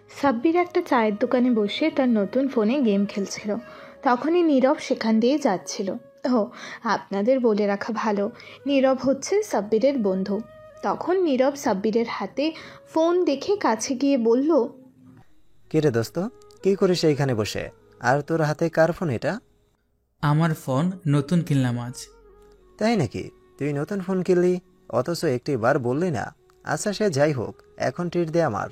সাব্বির একটা চায়ের দোকানে বসে তার নতুন ফোনে গেম খেলছিল। তখনই নীরব সেখান দিয়ে যাচ্ছিল। ও, আপনাদের বলে রাখা ভালো, নীরব হচ্ছে সাব্বিরের বন্ধু। তখন নীরব সাব্বিরের হাতে ফোন দেখে কাছে গিয়ে বলল, কিরে দোস্ত, কি করিস এইখানে বসে? আর তোর হাতে কার ফোন এটা? আমার ফোন নতুন কিনলাম আজ। তাই নাকি? তুই নতুন ফোন কিনলি, অথচ একটি বার বললি না। আচ্ছা, সে যাই হোক, এখন ট্রিট দে আমার।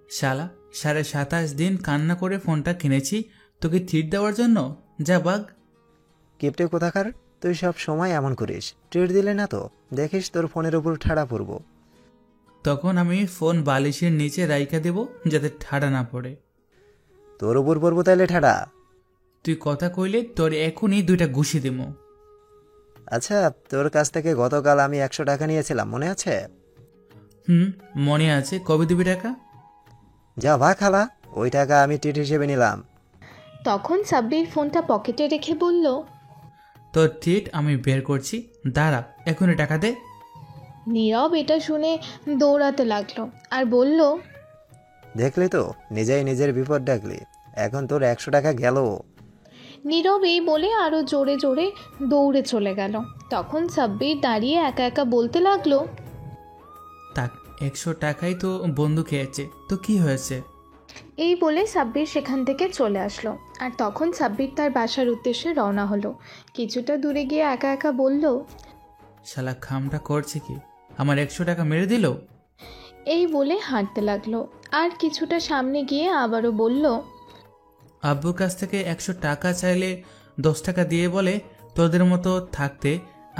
শালা, 27.5 দিন কান্না করে ফোনটা কিনেছি তোকে ট্রিট দেওয়ার জন্য? যা বাগ। কিপটে কোথাকার, তুই সব সময় এমন করিস। ট্রিট দিলে না তো দেখিস তোর ফোনের উপর ঠাড়া পড়ব। তখন আমি ফোন বালিশের নিচে রাইখা দেব যাতে ঠাড়া না পড়ে। তোর উপর পড়বো তাইলে ঠাড়া? তুই কথা কইলে তোর এখনই 2টা ঘুষি দেব। আচ্ছা, তোর কাছ থেকে গতকাল আমি 100 টাকা নিয়েছিলাম, মনে আছে? মনে আছে। কবে দিবি টাকা? যা ভা খালা, ওই টাকা আমি ট্রিট হিসেবে নিলাম। তখন সাব্বির ফোনটা পকেটে রেখে বলল, তোর ট্রিট আমি বের করছি, দাঁড়া, এখনই টাকা দে। নীরব এটা শুনে দৌড়াতে লাগলো আর বলল, দেখলি তো, নিজেই নিজের বিপদ ডাকলি। এখন তোর 100 টাকা গেল। নীরব এই বলে আরো জোরে জোরে দৌড়ে চলে গেল। তখন সাব্বির দাঁড়িয়ে একা একা বলতে লাগলো, তাক, 100 টাকাই তো বন্ধু খেয়েছে, তো কি হয়েছে? এই বলে সাব্বির সেখান থেকে চলে আসলো। আর তখন সাব্বির তার বাসার উদ্দেশ্যে রওনা হলো। কিছুটা দূরে গিয়ে একা একা বলল, শালা খামটা করছে কি, আমার 100 টাকা মেরে দিল। এই বলে হাঁটতে লাগলো। আর কিছুটা সামনে গিয়ে আবারও বলল, আব্বুর কাছ থেকে 100 টাকা চাইলে 10 টাকা দিয়ে বলে তোদের মতো থাকতে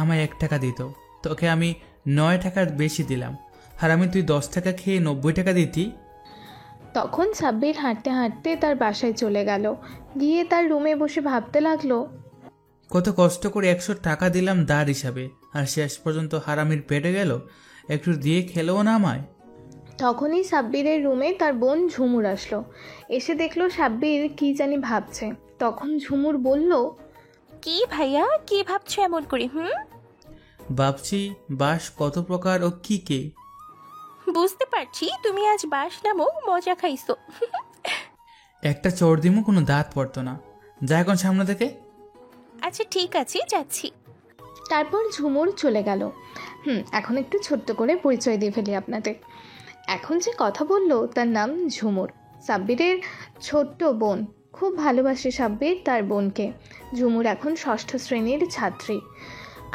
আমায় 1 টাকা দিত। তোকে আমি 9 টাকার বেশি দিলাম, আর আমি তুই 10 টাকা খেয়ে 90 টাকা দিতি। তখন সাব্বির হাঁটতে হাঁটতে তার বাসায় চলে গেল। গিয়ে তার রুমে বসে ভাবতে লাগলো, কত কষ্ট করে 100 টাকা দিলাম দাঁড় হিসাবে, আর শেষ পর্যন্ত হারামির পেটে গেল, একটু দিয়ে খেলেও না আমায়। তখনই সাব্বিরের রুমে তার বোন ঝুমুর আসলো। এসে দেখলো সাব্বির কি জানি ভাবছে। তখন ঝুমুর বলল, কি ভাইয়া, কি ভাবছো এমন করে? ভাবছি বাস কত প্রকার ও কি কে। বুঝতে পারছি তুমি আজ বাস নামক মজা খাইছো। একটা চোর দিমু কোনো দাঁত পড়তো না। যা এখন সামনে থেকে। আচ্ছা ঠিক আছে, যাচ্ছি। তারপর ঝুমুর চলে গেল। এখন একটু ছোট্ট করে পরিচয় দিয়ে ফেলি আপনাদের। এখন যে কথা বললো তার নাম ঝুমুর, সাব্বিরের ছোট্ট বোন। খুব ভালোবাসে সাব্বির তার বোনকে। ঝুমুর এখন 6ষ্ঠ শ্রেণীর ছাত্রী।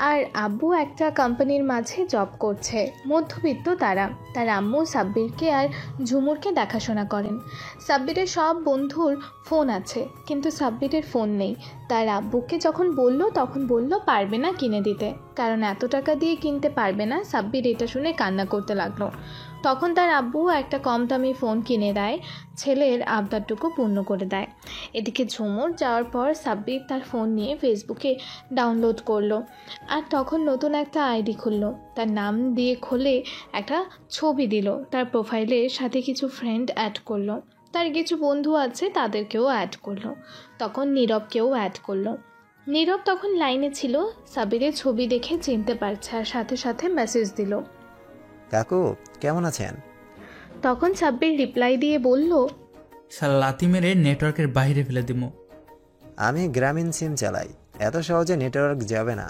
আর আব্বু একটা কোম্পানির মাঝে জব করছে, মধ্যবিত্ত তারা। তার আম্মু সাব্বিরকে আর ঝুমুরকে দেখাশোনা করেন। সাব্বিরের সব বন্ধুর ফোন আছে, কিন্তু সাব্বিরের ফোন নেই। তার আব্বুকে যখন বলল তখন বলল পারবে না কিনে দিতে, কারণ এত টাকা দিয়ে কিনতে পারবে না। সাব্বির এটা শুনে কান্না করতে লাগলো। তখন তার আব্বু একটা কম দামি ফোন কিনে দেয়, ছেলের আবদারটুকু পূর্ণ করে দেয়। এদিকে ঝুমুর যাওয়ার পর সাব্বির তার ফোন নিয়ে ফেসবুকে ডাউনলোড করলো। আর তখন নতুন একটা আইডি খুললো। তার নাম দিয়ে খুলে একটা ছবি দিল। তার প্রোফাইলের সাথে কিছু ফ্রেন্ড অ্যাড করলো। তার কিছু বন্ধু আছে তাদেরকেও অ্যাড করলো। তখন নীরবকেও অ্যাড করলো। নীরব তখন লাইনে ছিল, সাব্বিরের ছবি দেখে চিনতে পারছে আর সাথে সাথে মেসেজ দিল, কাকু কেমন আছেন? তখন সাব্বির রিপ্লাই দিয়ে বলল, শালা লাথি মেরে নেটওয়ার্কের বাইরে ফেলে দিমু। আমি গ্রামীণ সিম চালাই, এত সহজে নেটওয়ার্ক যাবে না।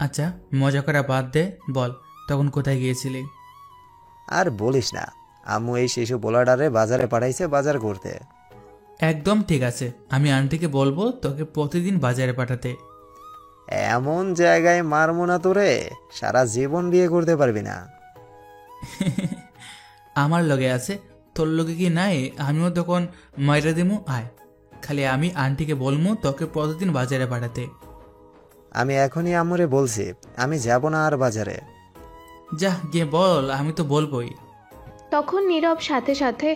আচ্ছা, মজা করা বাদ দে, বল তখন কোথায় গিয়েছিলি? আর বলিস না, আম্মু এই শিশু পোলাডারে বাজারে পাঠাইছে বাজার করতে। একদম ঠিক আছে, আমি আন্টিকে বলবো তোকে প্রতিদিন বাজারে পাঠাতে। এমন জায়গায় মারমো না তোরে, সারা জীবন বিয়ে করতে পারবি না। আমার লগে আছে, তোর লগে কি নাই? আমিও তখন মাইরা দিমু। আয়, খালি আমি আন্টিকে বলবো তোকে প্রতিদিন বাজারে পাঠাতে। আমি এখনই আম্মুরে বলছি আমি যাব না আর বাজারে। যা গিয়ে বল, আমি তো বলবোই। তখন নীরব সাথে সাথে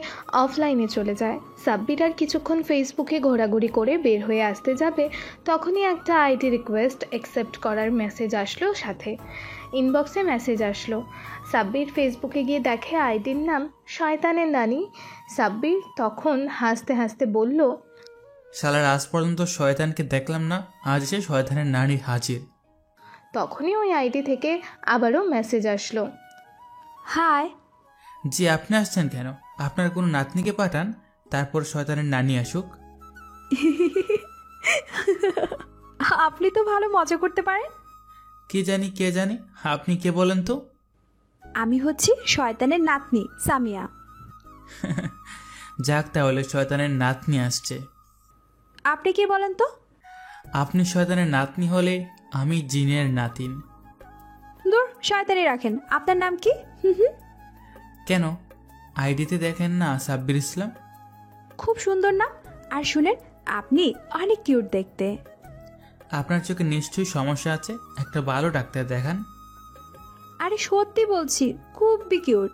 অফলাইনে চলে যায়। সাব্বির আর কিছুক্ষণ ফেসবুকে ঘোরাঘুরি করে বের হয়ে আসতে যাবে, তখনই একটা আইডি রিকোয়েস্ট অ্যাকসেপ্ট করার মেসেজ আসলো। সাথে ইনবক্সে মেসেজ আসলো। সাব্বির ফেসবুকে গিয়ে দেখে আইডির নাম শয়তানের নানি। সাব্বির তখন হাসতে হাসতে বলল, শালার আজ পর্যন্ত শয়তানকে দেখলাম না, আজ এসে শয়তানের নারী হাজির। তখনই ওই আইডি থেকে আবারও মেসেজ আসলো, হাই। জি, আপনি আসছেন কেন? আপনার কোনো নাতনিকে পাঠান, তারপর শয়তানের নানি আসুক। আপনি তো ভালো মজা করতে পারেন। কে জানি, আপনি কে বলেন তো? আমি হচ্ছি শয়তানের নাতনি সামিয়া। যাক, তাহলে শয়তানের নাতনি আসছে। আপনি কি বলেন তো? আপনি শয়তানের নাতনি হলে আমি জিনের নাতিন। দূর, শয়তানি রাখেন। আপনার নাম কি? কেন, আইডিতে দেখেন না সাব্বির ইসলাম? খুব সুন্দর নাম। আর শুনেন, আপনি অনেক কিউট দেখতে। আপনার চোখে নিশ্চয়ই সমস্যা আছে, একটা ভালো ডাক্তার দেখান। আরে সত্যি বলছি, খুব কিউট।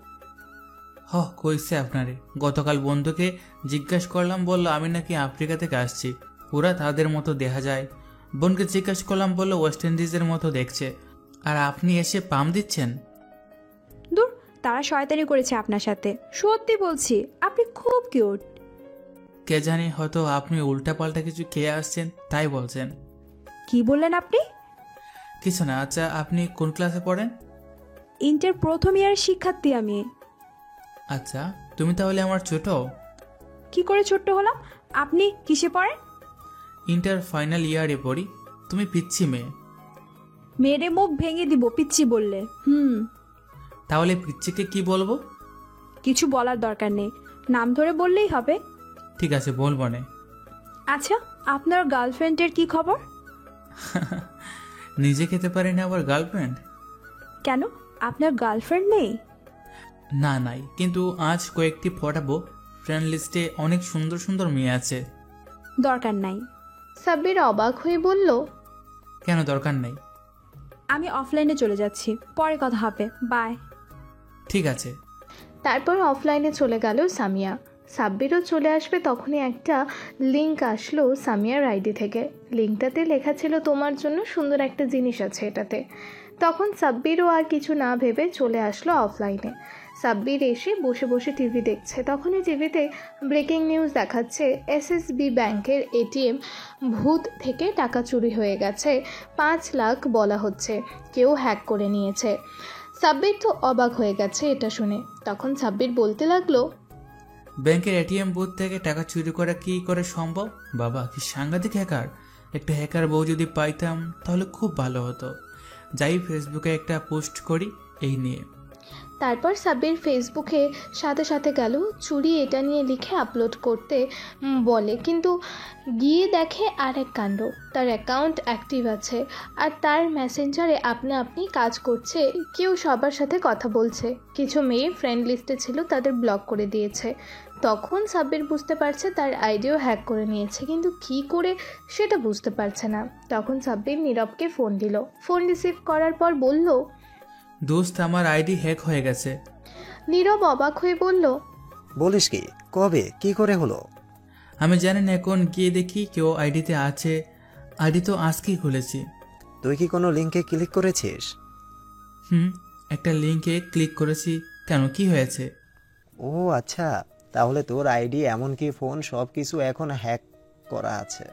কইছে আপনারে। গতকাল বন্ধুকে জিজ্ঞাসা করলাম, বলল আমি নাকি আফ্রিকা থেকে আসছি, পুরা তাদের মতো দেখা যায়। বোনকে জিজ্ঞাসা করলাম, বলল ওয়েস্ট ইন্ডিজের মতো দেখছে। আর আপনি এসে পাম দিচ্ছেন। দূর, তারা শয়তানি করেছে আপনার সাথে। সত্যি বলছি, আপনি খুব কিউট। কে জানি, হয়তো আপনি উল্টাপাল্টা কিছু খেয়ে আসছেন তাই বলছেন। কি বললেন আপনি? কিছু না। আচ্ছা, আপনি কোন ক্লাসে পড়েন? ইন্টার প্রথম ইয়ারের শিক্ষার্থী আমি। আচ্ছা, তুমি তাহলে আমার ছোট। কি করে ছোট্ট হলাম? আপনি কিসে পড়েন? ইন্টার ফাইনাল ইয়ারে পড়ি। তুমি পিচ্ছি মেয়ে। মেরে মুখ ভেঙে দিব পিচ্ছি বললে। তাহলে পিচ্ছিকে কি বলবো? কিছু বলার দরকার নেই, নাম ধরে বললেই হবে। ঠিক আছে, বলবো না। আচ্ছা, আপনার গার্লফ্রেন্ডের কি খবর? নিজে খেতে পারি না আবার গার্লফ্রেন্ড? কেন, আপনার গার্লফ্রেন্ড নেই? না, নাই, কিন্তু আজ কয়েকটি ফটাবো। ফ্রেন্ড লিস্টে অনেক সুন্দর সুন্দর মেয়ে আছে। দরকার নাই। সাব্বির অবাক হয়ে বলল, কেন দরকার নেই? আমি অফলাইনে চলে যাচ্ছি, পরে কথা হবে, বাই। ঠিক আছে। তারপর অফলাইনে চলে গেল সামিয়া। সাব্বিরও চলে আসবে তখনই একটা লিংক আসলো সামিয়ার আইডি থেকে। লিঙ্কটাতে লেখা ছিল তোমার জন্য সুন্দর একটা জিনিস আছে এটাতে। তখন সাব্বিরও আর কিছু না ভেবে চলে আসলো অফলাইনে। সাব্বির এসে বসে বসে টিভি দেখছে। তখনই টিভিতে ব্রেকিং নিউজ দেখাচ্ছে এসএসবি ব্যাংকের এটিএম ভূত থেকে টাকা চুরি হয়ে গেছে, 5 লাখ বলা হচ্ছে, কেউ হ্যাক করে নিয়েছে। সাব্বির তো অবাক হয়ে গেছে এটা শুনে। তখন সাব্বির বলতে লাগলো, ব্যাংকের এটিএম বুথ থেকে টাকা চুরি করা কি করে সম্ভব? বাবা, কি সাংঘাতিক হ্যাকার! একটা হ্যাকার বউ যদি পাইতাম তাহলে খুব ভালো হতো। যাই ফেসবুকে একটা পোস্ট করি এই নিয়ে। তারপর সাব্বির ফেসবুকে সাথে সাথে গেল চুরি এটা নিয়ে লিখে আপলোড করতে বলে, কিন্তু গিয়ে দেখে আর এক কাণ্ড। তার অ্যাকাউন্ট অ্যাক্টিভ আছে আর তার মেসেঞ্জারে আপনি কাজ করছে, কেউ সবার সাথে কথা বলছে। কিছু মেয়ে ফ্রেন্ড লিস্টে ছিল, তাদের ব্লক করে দিয়েছে। তখন সাব্বির বুঝতে পারছে তার আইডিও হ্যাক করে নিয়েছে, কিন্তু কি করে সেটা বুঝতে পারছে না। তখন সাব্বির নীরবকে ফোন দিল। ফোন রিসিভ করার পর বলল, দোস্ত, আমার আইডি হ্যাক হয়ে গেছে। নীরব অবাক হয়ে বলল, বলিস কি? কবে? কি করে হলো? আমি জানি না, এখন গিয়ে দেখি কেউ আইডিতে আছে। আইডি তো আজকেই খুলেছি। তুই কি কোনো লিঙ্কে ক্লিক করেছিস? একটা লিঙ্কে ক্লিক করেছি। কেন, কি হয়েছে? ও আচ্ছা, তাহলে তোর আইডি এমনকি ফোন সব কিছু এখন হ্যাক করা আছে।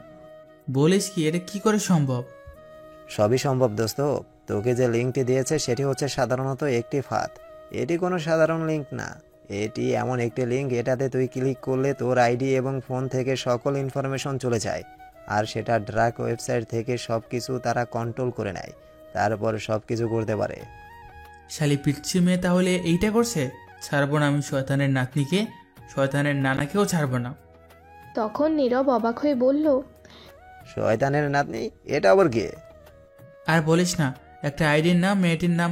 বলিস কি? এটা কি করে সম্ভব? সবই সম্ভব দোস্ত। তোকে যে লিঙ্কটি দিয়েছে সেটি হচ্ছে সাধারণত একটি ফাঁদ। এটি কোনো সাধারণ লিঙ্ক না। এটি এমন একটি লিঙ্ক, এটাতে তুই ক্লিক করলে তোর আইডি এবং ফোন থেকে সকল ইনফরমেশন চলে যায়। আর সেটা ডার্ক ওয়েবসাইট থেকে সব কিছু তারা কন্ট্রোল করে নেয়, তারপর সব কিছু করতে পারে। শালি পিচ্ছি মেয়ে তাহলে এইটা করছে? ছাড়বো না আমি শয়তানের নাতনিকে, শয়তানের নানাকেও ছাড়বো না। তখন নীরব অবাক হয়ে বলল, শয়তানের নাতনি? এটা আবার কে? আর বলিস না, একটা আইডির নাম, মেয়েটির নাম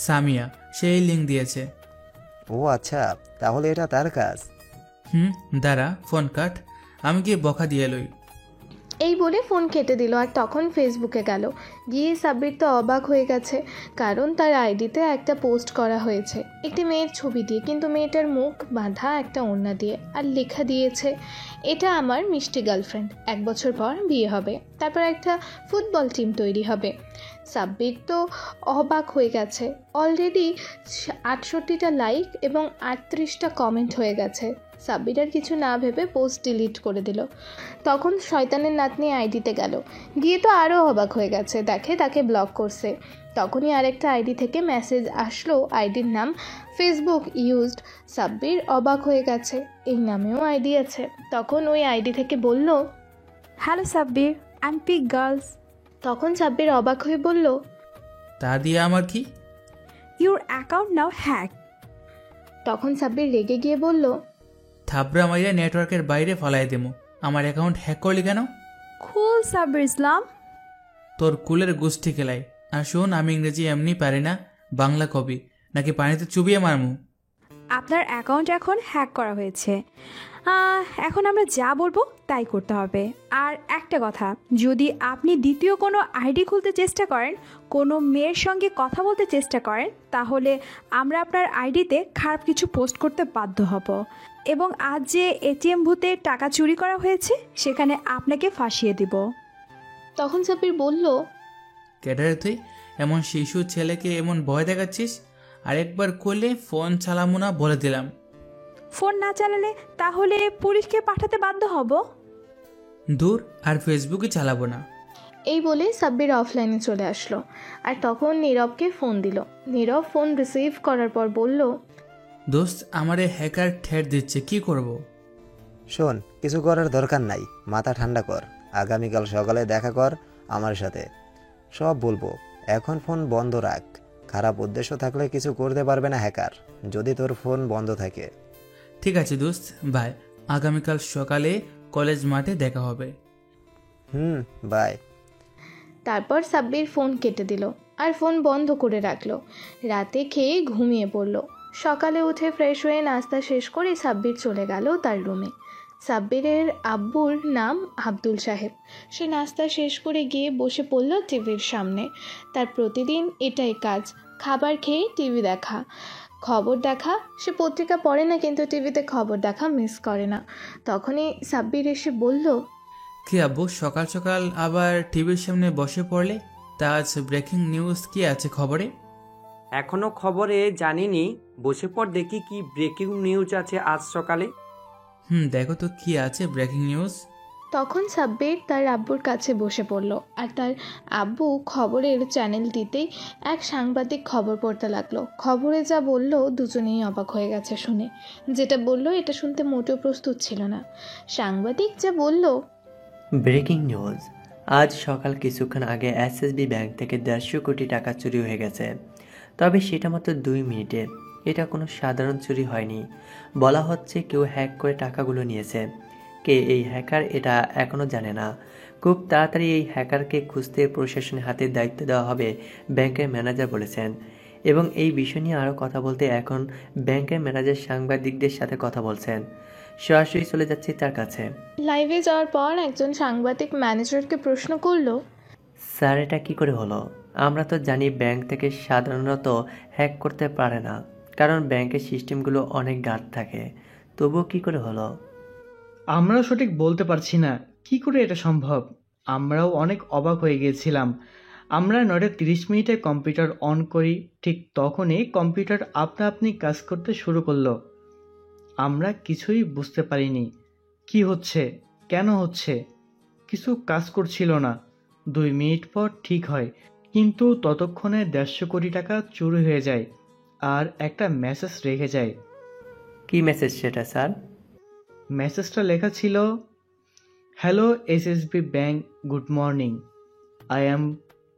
সামিয়া, সেই লিঙ্ক দিয়েছে। ও আচ্ছা, তাহলে এটা তার কাজ। দাঁড়া, ফোন কাট, আমি গিয়ে বকা দিয়ে লই। এই বলে ফোন কেটে দিল। আর তখন ফেসবুকে গেল। গিয়ে সাব্বির তো অবাক হয়ে গেছে, কারণ তার আইডিতে একটা পোস্ট করা হয়েছে একটি মেয়ের ছবি দিয়ে, কিন্তু মেয়েটার মুখ বাঁধা একটা ওড়না দিয়ে, আর লেখা দিয়েছে, এটা আমার মিষ্টি গার্লফ্রেন্ড, 1 বছর পর বিয়ে হবে, তারপর একটা ফুটবল টিম তৈরি হবে। সাব্বির তো অবাক হয়ে গেছে। অলরেডি 68টা লাইক এবং 38টা কমেন্ট হয়ে গেছে। সাব্বির আর কিছু না ভেবে পোস্ট ডিলিট করে দিল। তখন শয়তানের নাতনি আইডিতে গেল। গিয়ে তো আরও অবাক হয়ে গেছে, দেখে তাকে ব্লক করছে। তখনই আরেকটা আইডি থেকে মেসেজ আসলো, আইডির নাম ফেসবুক ইউজড। সাব্বির অবাক হয়ে গেছে, এই নামেও আইডি আছে। তখন ওই আইডি থেকে বলল, hello Sabbir, I am pick girls. তখন সাব্বির অবাক হয়ে বলল, তা দিয়ে আমার কি? Your account now hack. তখন সাব্বির রেগে গিয়ে বলল, থাবড়া মাইয়া নেটওয়ার্কের বাইরে ফলাই দেবো। আমার অ্যাকাউন্ট হ্যাক করলি কেন? কুল সাব্বির ইসলাম। তোর কুলের গোষ্ঠী খেলাই। আর শোন, আমি ইংরেজি এমনি পারি না, বাংলা কবি নাকি পানিতে চুবিয়ে মারমু? আপনার অ্যাকাউন্ট এখন হ্যাক করা হয়েছে। এখন আমরা যা বলবো তাই করতে হবে। আর একটা কথা, যদি আপনি দ্বিতীয় কোনো আইডি খুলতে চেষ্টা করেন, কোনো মেয়ের সঙ্গে কথা বলতে চেষ্টা করেন, তাহলে আমরা আপনার আইডিতে খারাপ কিছু পোস্ট করতে বাধ্য হব। এবং আজ যে এটিএম বুথে টাকা চুরি করা হয়েছে, সেখানে আপনাকে ফাঁসিয়ে দিব। তখন সাব্বির বলল, ক্যাডারে তুই এমন শিশু ছেলেকে এমন ভয় দেখাচ্ছিস? আরেকবার করলে ফোন চালামো না বলে দিলাম। ফোন না চালালে তাহলে পুলিশকে পাঠাতে বাধ্য হব। দূর, আর ফেসবুকে চালাবো না। এই বলে সাব্বির অফলাইনে চলে আসলো। আর তখন নীরবকে ফোন দিল। নীরব ফোন রিসিভ করার পর বলল, দোস্ত, আমারে হ্যাকার ঠেট দিচ্ছে, কি করব? শোন, কিছু করার দরকার নাই, মাথা ঠান্ডা কর। আগামীকাল সকালে দেখা কর আমার সাথে, সব বলবো। এখন ফোন বন্ধ রাখ। খারাপ উদ্দেশ্য থাকলে কিছু করতে পারবে না হ্যাকার, যদি তোর ফোন বন্ধ থাকে। ঠিক আছে দোস্ত, বাই। আগামীকাল সকালে কলেজ মাঠে দেখা হবে। বাই। তারপর সাব্বির ফোন কেটে দিল আর ফোন বন্ধ করে রাখলো। রাতে খেয়ে ঘুমিয়ে পড়ল। সকালে উঠে ফ্রেশ হয়ে নাস্তা শেষ করে সাব্বির চলে গেল তার রুমে। সাব্বিরের আব্বুর নাম আব্দুল সাহেব। সে নাস্তা শেষ করে গিয়ে বসে পড়ল টিভির সামনে। তার প্রতিদিন এটাই কাজ, খাবার খেয়ে টিভি দেখা, খবর দেখা। সে পত্রিকা পড়ে না, কিন্তু টিভিতে খবর দেখা মিস করে না। তখনই সাব্বির এসে বলল, কি আব্বু, সকাল সকাল আবার টিভির সামনে বসে পড়লে? তা আজ ব্রেকিং নিউজ কি আছে খবরে? এখনো খবরে জানিনি, বসে পর দেখি কি ব্রেকিং নিউজ আছে আজ সকালে। দেখো তো কি আছে ব্রেকিং নিউজ। তখন সাব্বির তার আব্বুর কাছে বসে পড়ল। আর তার আব্বু খবরের চ্যানেল দিতেই এক সাংবাদিক খবর পড়তে লাগলো। খবরে যা বলল দুজনেই অবাক হয়ে গেছে শুনে। যেটা বলল এটা শুনতে মোটেও প্রস্তুত ছিল না। সাংবাদিক যা বলল, ব্রেকিং নিউজ, আজ সকাল কিছুক্ষণ আগে এসএসবি ব্যাংক থেকে 150 কোটি টাকা চুরি হয়ে গেছে। তবে সেটা মাত্র 2 মিনিটে। এটা কোনো সাধারণ চুরি হয়নি, বলা হচ্ছে কেউ হ্যাক করে টাকাগুলো নিয়েছে। কে এই হ্যাকার এটা এখনও জানে না। খুব তাড়াতাড়ি এই হ্যাকারকে খুঁজতে প্রশাসনের হাতে দায়িত্ব দেওয়া হবে, ব্যাংকের ম্যানেজার বলেছেন। এবং এই বিষয় নিয়ে আরও কথা বলতে এখন ব্যাংকের ম্যানেজার সাংবাদিকদের সাথে কথা বলছেন। সরাসরি চলে যাচ্ছি তার কাছে। লাইভে যাওয়ার পর একজন সাংবাদিক ম্যানেজারকে প্রশ্ন করলো, স্যার, এটা কি করে হলো? আমরা তো জানি ব্যাংক থেকে সাধারণত হ্যাক করতে পারে না, কারণ ব্যাংকের সিস্টেমগুলো অনেক গাঢ় থাকে। তবুও কি করে হলো? আমরাও সঠিক বলতে পারছি না কি করে এটা সম্ভব। আমরাও অনেক অবাক হয়ে গিয়েছিলাম। আমরা 9:30 কম্পিউটার অন করি, ঠিক তখনই কম্পিউটার আপনা আপনি কাজ করতে শুরু করলো। আমরা কিছুই বুঝতে পারিনি কি হচ্ছে, কেন হচ্ছে। কিছু কাজ করছিল না। 2 মিনিট পর ঠিক হয়, কিন্তু ততক্ষণে 150 কোটি টাকা চুরি হয়ে যায় আর একটা মেসেজ রেখে যায়। কি মেসেজ সেটা স্যার? মেসেজটা লেখা ছিল, hello SSB bank, good morning. I am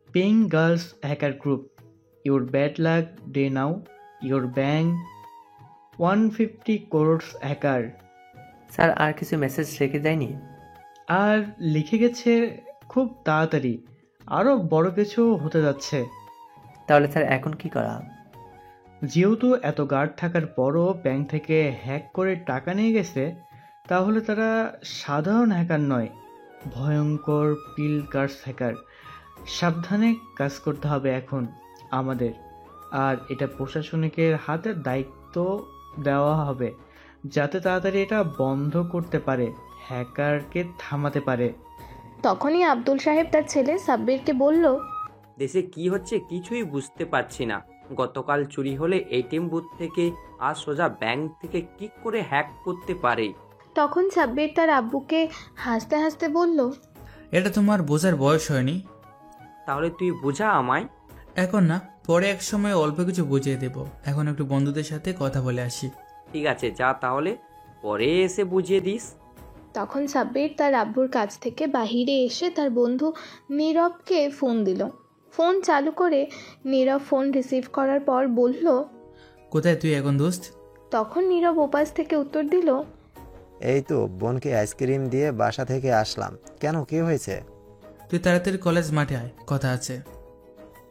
paying girls hacker group. Your bad luck day now. Your bank 150 crores hacker. Sir, আর কিছু মেসেজ রেখে যায়নি? আর লিখে গেছে, খুব তাড়াতাড়ি আরও বড় কিছু হতে যাচ্ছে। তাহলে স্যার এখন কি করা? যেহেতু এত গার্ড থাকার পরও ব্যাংক থেকে হ্যাক করে টাকা নিয়ে গেছে, তাহলে তারা সাধারণ হ্যাকার নয়, ভয়ঙ্কর পিল কার্স হ্যাকার। সাবধানে কাজ করতে হবে এখন আমাদের। আর এটা প্রশাসনিকের হাতে দায়িত্ব দেওয়া হবে, যাতে তাড়াতাড়ি এটা বন্ধ করতে পারে, হ্যাকারকে থামাতে পারে। তখনই আব্দুল সাহেব তার ছেলে সাব্বিরকে বলল, দেশে কি হচ্ছে কিছুই বুঝতে পারছি না। গতকাল চুরি হলে এটিএম বুথ থেকে আজ সোজা ব্যাংক থেকে কি করে হ্যাক করতে পারে? তখন সাব্বির তার আব্বুকে হাসতে হাসতে বলল, এটা তোমার বোঝার বয়স হয়নি। তাহলে তুই বোঝা আমায়। এখন না, পরে এক সময় অল্প কিছু বুঝিয়ে দেব। এখন একটু বন্ধুদের সাথে কথা বলে আসি। ঠিক আছে, যা তাহলে, পরে এসে বুঝিয়ে দিস। তখন সাব্বির তার আব্বুর কাছ থেকে বাহিরে এসে তার বন্ধু নীরবকে ফোন দিল। ফোন চালু করে নীরব ফোন রিসিভ করার পর বলল, কোথায় তুই এখন দোস্ত? তখন নীরব ওপাশ থেকে উত্তর দিল, এই তো বোনকে আইসক্রিম দিয়ে বাসা থেকে আসলাম। কেন, কি হয়েছে? তুই তাড়াতাড়ি কলেজ মাঠে আয়, কথা আছে।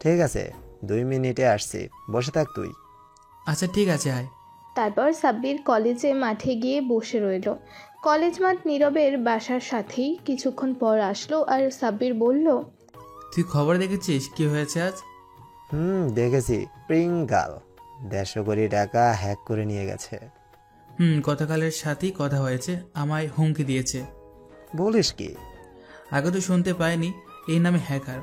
ঠিক আছে, 2 মিনিটে আসছি, বসে থাক তুই। আচ্ছা ঠিক আছে, আয়। তারপর সাব্বির কলেজে মাঠে গিয়ে বসে রইল। কলেজ মাঠ নীরবের বাসার সাথেই। কিছুক্ষণ পর আসলো আর সাব্বির বলল, তুই খবর দেখেছিস কি হয়েছে আজ? দেখেছি, প্রিঙ্গাল 150 কোটি টাকা হ্যাক করে নিয়ে গেছে। গতকালের সাথেই কথা হয়েছে, আমায় হুমকি দিয়েছে। বলিস কি? আগে তো শুনতে পাইনি এই নামে হ্যাকার।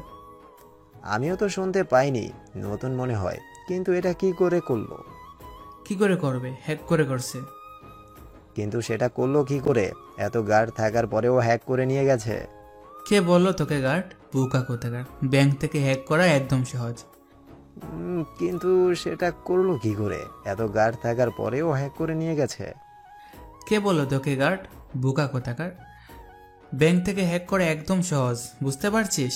আমিও তো শুনতে পাইনি, নতুন মনে হয়, কিন্তু এটা কি করে করলো? কি করে করবে, হ্যাক করে করছে। কিন্তু সেটা করলো কি করে? এত গার্ড থাকার পরেও হ্যাক করে নিয়ে গেছে। কে বললো তোকে গার্ড? বোকা কোথাকার। ব্যাংক থেকে হ্যাক করা একদম সহজ। কিন্তু সেটা করলো কি করে? এত গার্ড থাকার পরেও হ্যাক করে নিয়ে গেছে। কে বললো তোকে গার্ড? বোকা কোথাকার। ব্যাংক থেকে হ্যাক করা একদম সহজ, বুঝতে পারছিস?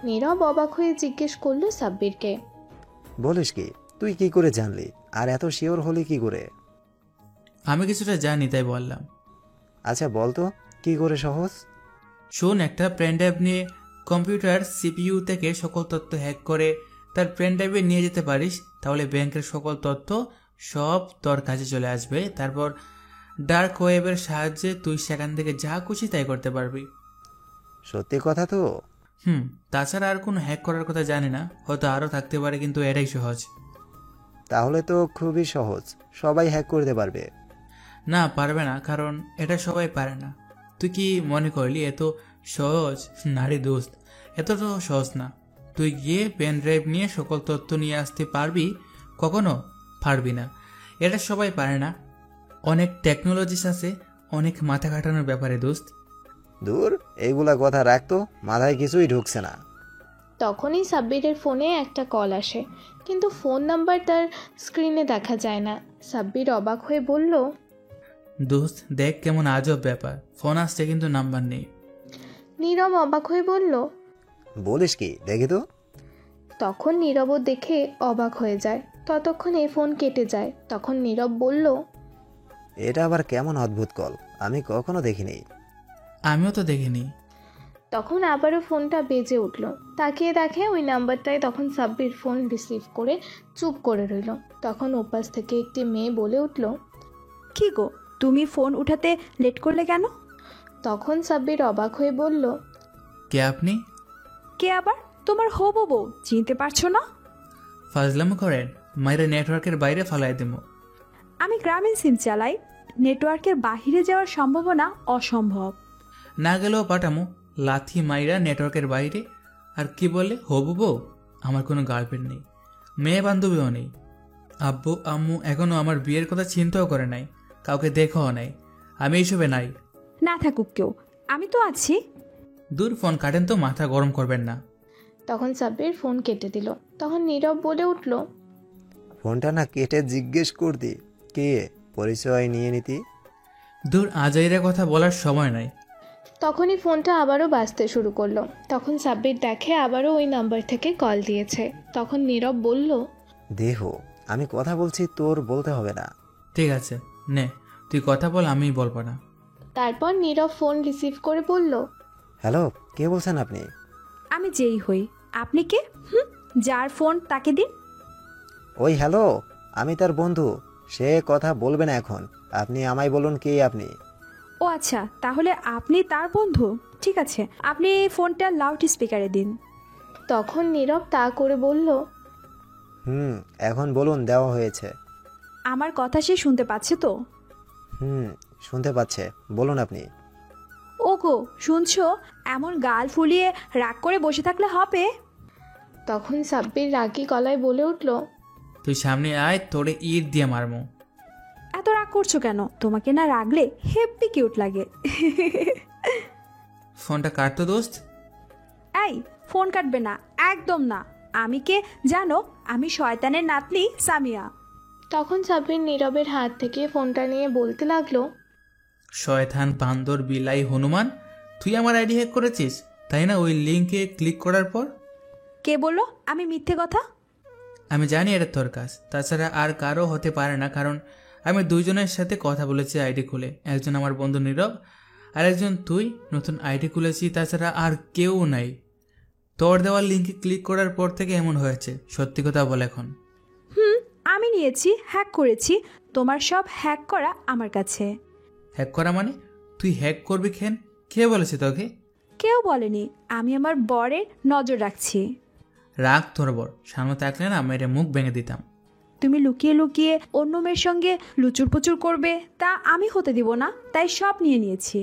নীরব অবাক হয়ে জিজ্ঞেস করলো সাব্বিরকে, বলিস কি? তুই কি করে জানলি? আর এত শিওর হলি কি করে? আমি কিছুটা জানি তাই বললাম। আচ্ছা বলতো, কি করে সহজ? শোন, একটা পেন ড্রাইভ নিয়ে কম্পিউটার সিপিইউ থেকে সকল তথ্য হ্যাক করে তার পেন ড্রাইভে নিয়ে যেতে পারিস, তাহলে ব্যাংকের সকল তথ্য সব তোর কাছে চলে আসবে। তারপর ডার্ক ওয়েবের সাহায্যে তুই সেখান থেকে যা খুশি তাই করতে পারবি। সত্যি কথা তো? তাছাড়া আর কোনো হ্যাক করার কথা জানি না, হয়তো আরও থাকতে পারে, কিন্তু এটাই সহজ। তাহলে তো খুবই সহজ, সবাই হ্যাক করতে পারবে। না, পারবে না, কারণ এটা সবাই পারে না। তুই কি মনে করলি এত সহজ? নারী দোস্ত, এত তো সহজ না। তুই গিয়ে পেন ড্রাইভ নিয়ে সকল তথ্য নিয়ে আসতে পারবি? কখনো পারবি না। এটা সবাই পারে না। অনেক টেকনোলজিস আছে, অনেক মাথা খাটানোর ব্যাপারে দোস্ত। দূর, এইগুলা কথা রাখতো, মাথায় কিছুই ঢুকছে না। তখনই সাব্বিরের ফোনে একটা কল আসে, কিন্তু ফোন নাম্বার তার স্ক্রিনে দেখা যায় না। সাব্বির অবাক হয়ে বলল, দোস্ত দেখ কেমন আজব ব্যাপার, ফোন আসছে কিন্তু নাম্বার নেই। নীরব অবাক হয়ে বলল, বলিস কি, দেখি তো। তখন নীরবও দেখে অবাক হয়ে যায়। ততক্ষণে ফোন কেটে যায়। তখন নীরব বলল, এটা আবার কেমন অদ্ভুত কল, আমি কখনো দেখিনি। আমিও তো দেখিনি। তখন আবারও ফোনটা বেজে উঠল। তাকিয়ে দেখে ওই নাম্বারটায়। তখন সাব্বির ফোন রিসিভ করে চুপ করে রইল। তখন ওপাশ থেকে একটি মেয়ে বলে উঠল, কি গো, তুমি ফোন উঠাতে লেট করলে কেন? তখন সাব্বির অবাক হয়ে বলল, কে আপনি? কে আবার? তোমার হবু বউ, চিনতে পারছো না? ফাজলামো করেন, মাইরা নেটওয়ার্কের বাইরে ফালাই দেবো। আমি গ্রামীণ সিম চালাই, নেটওয়ার্কের বাহিরে যাওয়ার সম্ভাবনা অসম্ভব। না গেলেও পাঠামো লাথি মাইরা নেটওয়ার্কের বাইরে। আর কি বলে হবু বউ? আমার কোনো গার্লফ্রেন্ড নেই, মেয়ে বান্ধবীও নেই। আব্বু আম্মু এখনও আমার বিয়ের কথা চিন্তাও করে নাই, কাউকে দেখাও নাই। আমি এইসবে নাই। না থাকুক কেউ, আমি তো আছি। দূর, ফোন কাটেন তো, মাথা গরম করবেন না। তখন সাব্বির ফোন কেটে দিল। তখন নীরব বলে উঠল, ফোনটা না কেটে জিজ্ঞেস করতি কে, পরিচয় নিয়ে নিতি। দূর, আজাইরা কথা বলার সময় নাই। তখনই ফোনটা আবারও বাজতে শুরু করলো। তখন সাব্বির দেখে আবারও ওই নাম্বার থেকে কল দিয়েছে। তখন নীরব বলল, দেহ, আমি কথা বলছি, তোর বলতে হবে না। ঠিক আছে, নে তুই কথা বল, আমি বলবো না। তারপর নীরব ফোন রিসিভ করে বলল, হ্যালো, কে বলছেন আপনি? আমি যেই হই, আপনি কে? যার ফোন তাকে দিন। ওই হ্যালো, আমি তার বন্ধু, সে কথা বলবে না এখন। আপনি আমায় বলুন কে আপনি। ও আচ্ছা, তাহলে আপনি তার বন্ধু। ঠিক আছে, আপনি ফোনটা লাউড স্পিকারে দিন। তখন নীরব তা করে বলল, এখন বলুন, দেওয়া হয়েছে। আমার কথা সে শুনতে পাচ্ছে তো? শুনতে পাচ্ছে, বলুন আপনি। ওগো, শুনছো? এমন গাল ফুলিয়ে রাগ করে বসে থাকলে হবে? তখন সাব্বির রাগী গলায় বলে উঠল, তুই সামনে আয়, তোরে ইট দিয়ে মারমো। এত রাগ করছো কেন? তোমাকে না রাগলে হেব্বি কিউট লাগে। ফোনটা কাটতো দোস্ত। এই, ফোন কাটবে না, একদম না। আমি কে জানো? আমি শয়তানের নাতনি সামিয়া। তখন সাব্বির নীরবের হাত থেকে ফোনটা নিয়ে বলতে লাগলো, শয়তান, বান্দর, বিলাই, হনুমান, তুই আমার আইডি হ্যাক করেছিস তাই না? ওই লিঙ্কে ক্লিক করার পর কে বললো আমি মিথ্যে কথা? আমি জানি এটা তোর কাজ, তাছাড়া আর কারো হতে পারে না, কারণ আমি দুইজনের সাথে কথা বলেছি আইডি খুলে। একজন আমার বন্ধু নীরব, আর একজন তুই। নতুন আইডি খুলেছি, তাছাড়া আর কেউ নাই। তোর দেওয়া লিঙ্কে ক্লিক করার পর থেকে এমন হয়েছে। সত্যি কথা বল এখন। আমি নিয়েছি, হ্যাক করেছি। তোমার সব হ্যাক করা আমার কাছে। হ্যাক করা মানে? তুই হ্যাক করবি কেন? কে বলেছে তোকে? কেউ বলেনি, আমি আমার বরের নজর রাখছি। রাগ তোর বর, সামনে থাকলে না মেরে মুখ ভেঙে দিতাম। তুমি লুকিয়ে লুকিয়ে অন্য মেয়ের সঙ্গে লুচুর পুচুর করবে, তা আমি হতে দিব না, তাই সব নিয়ে নিয়েছি।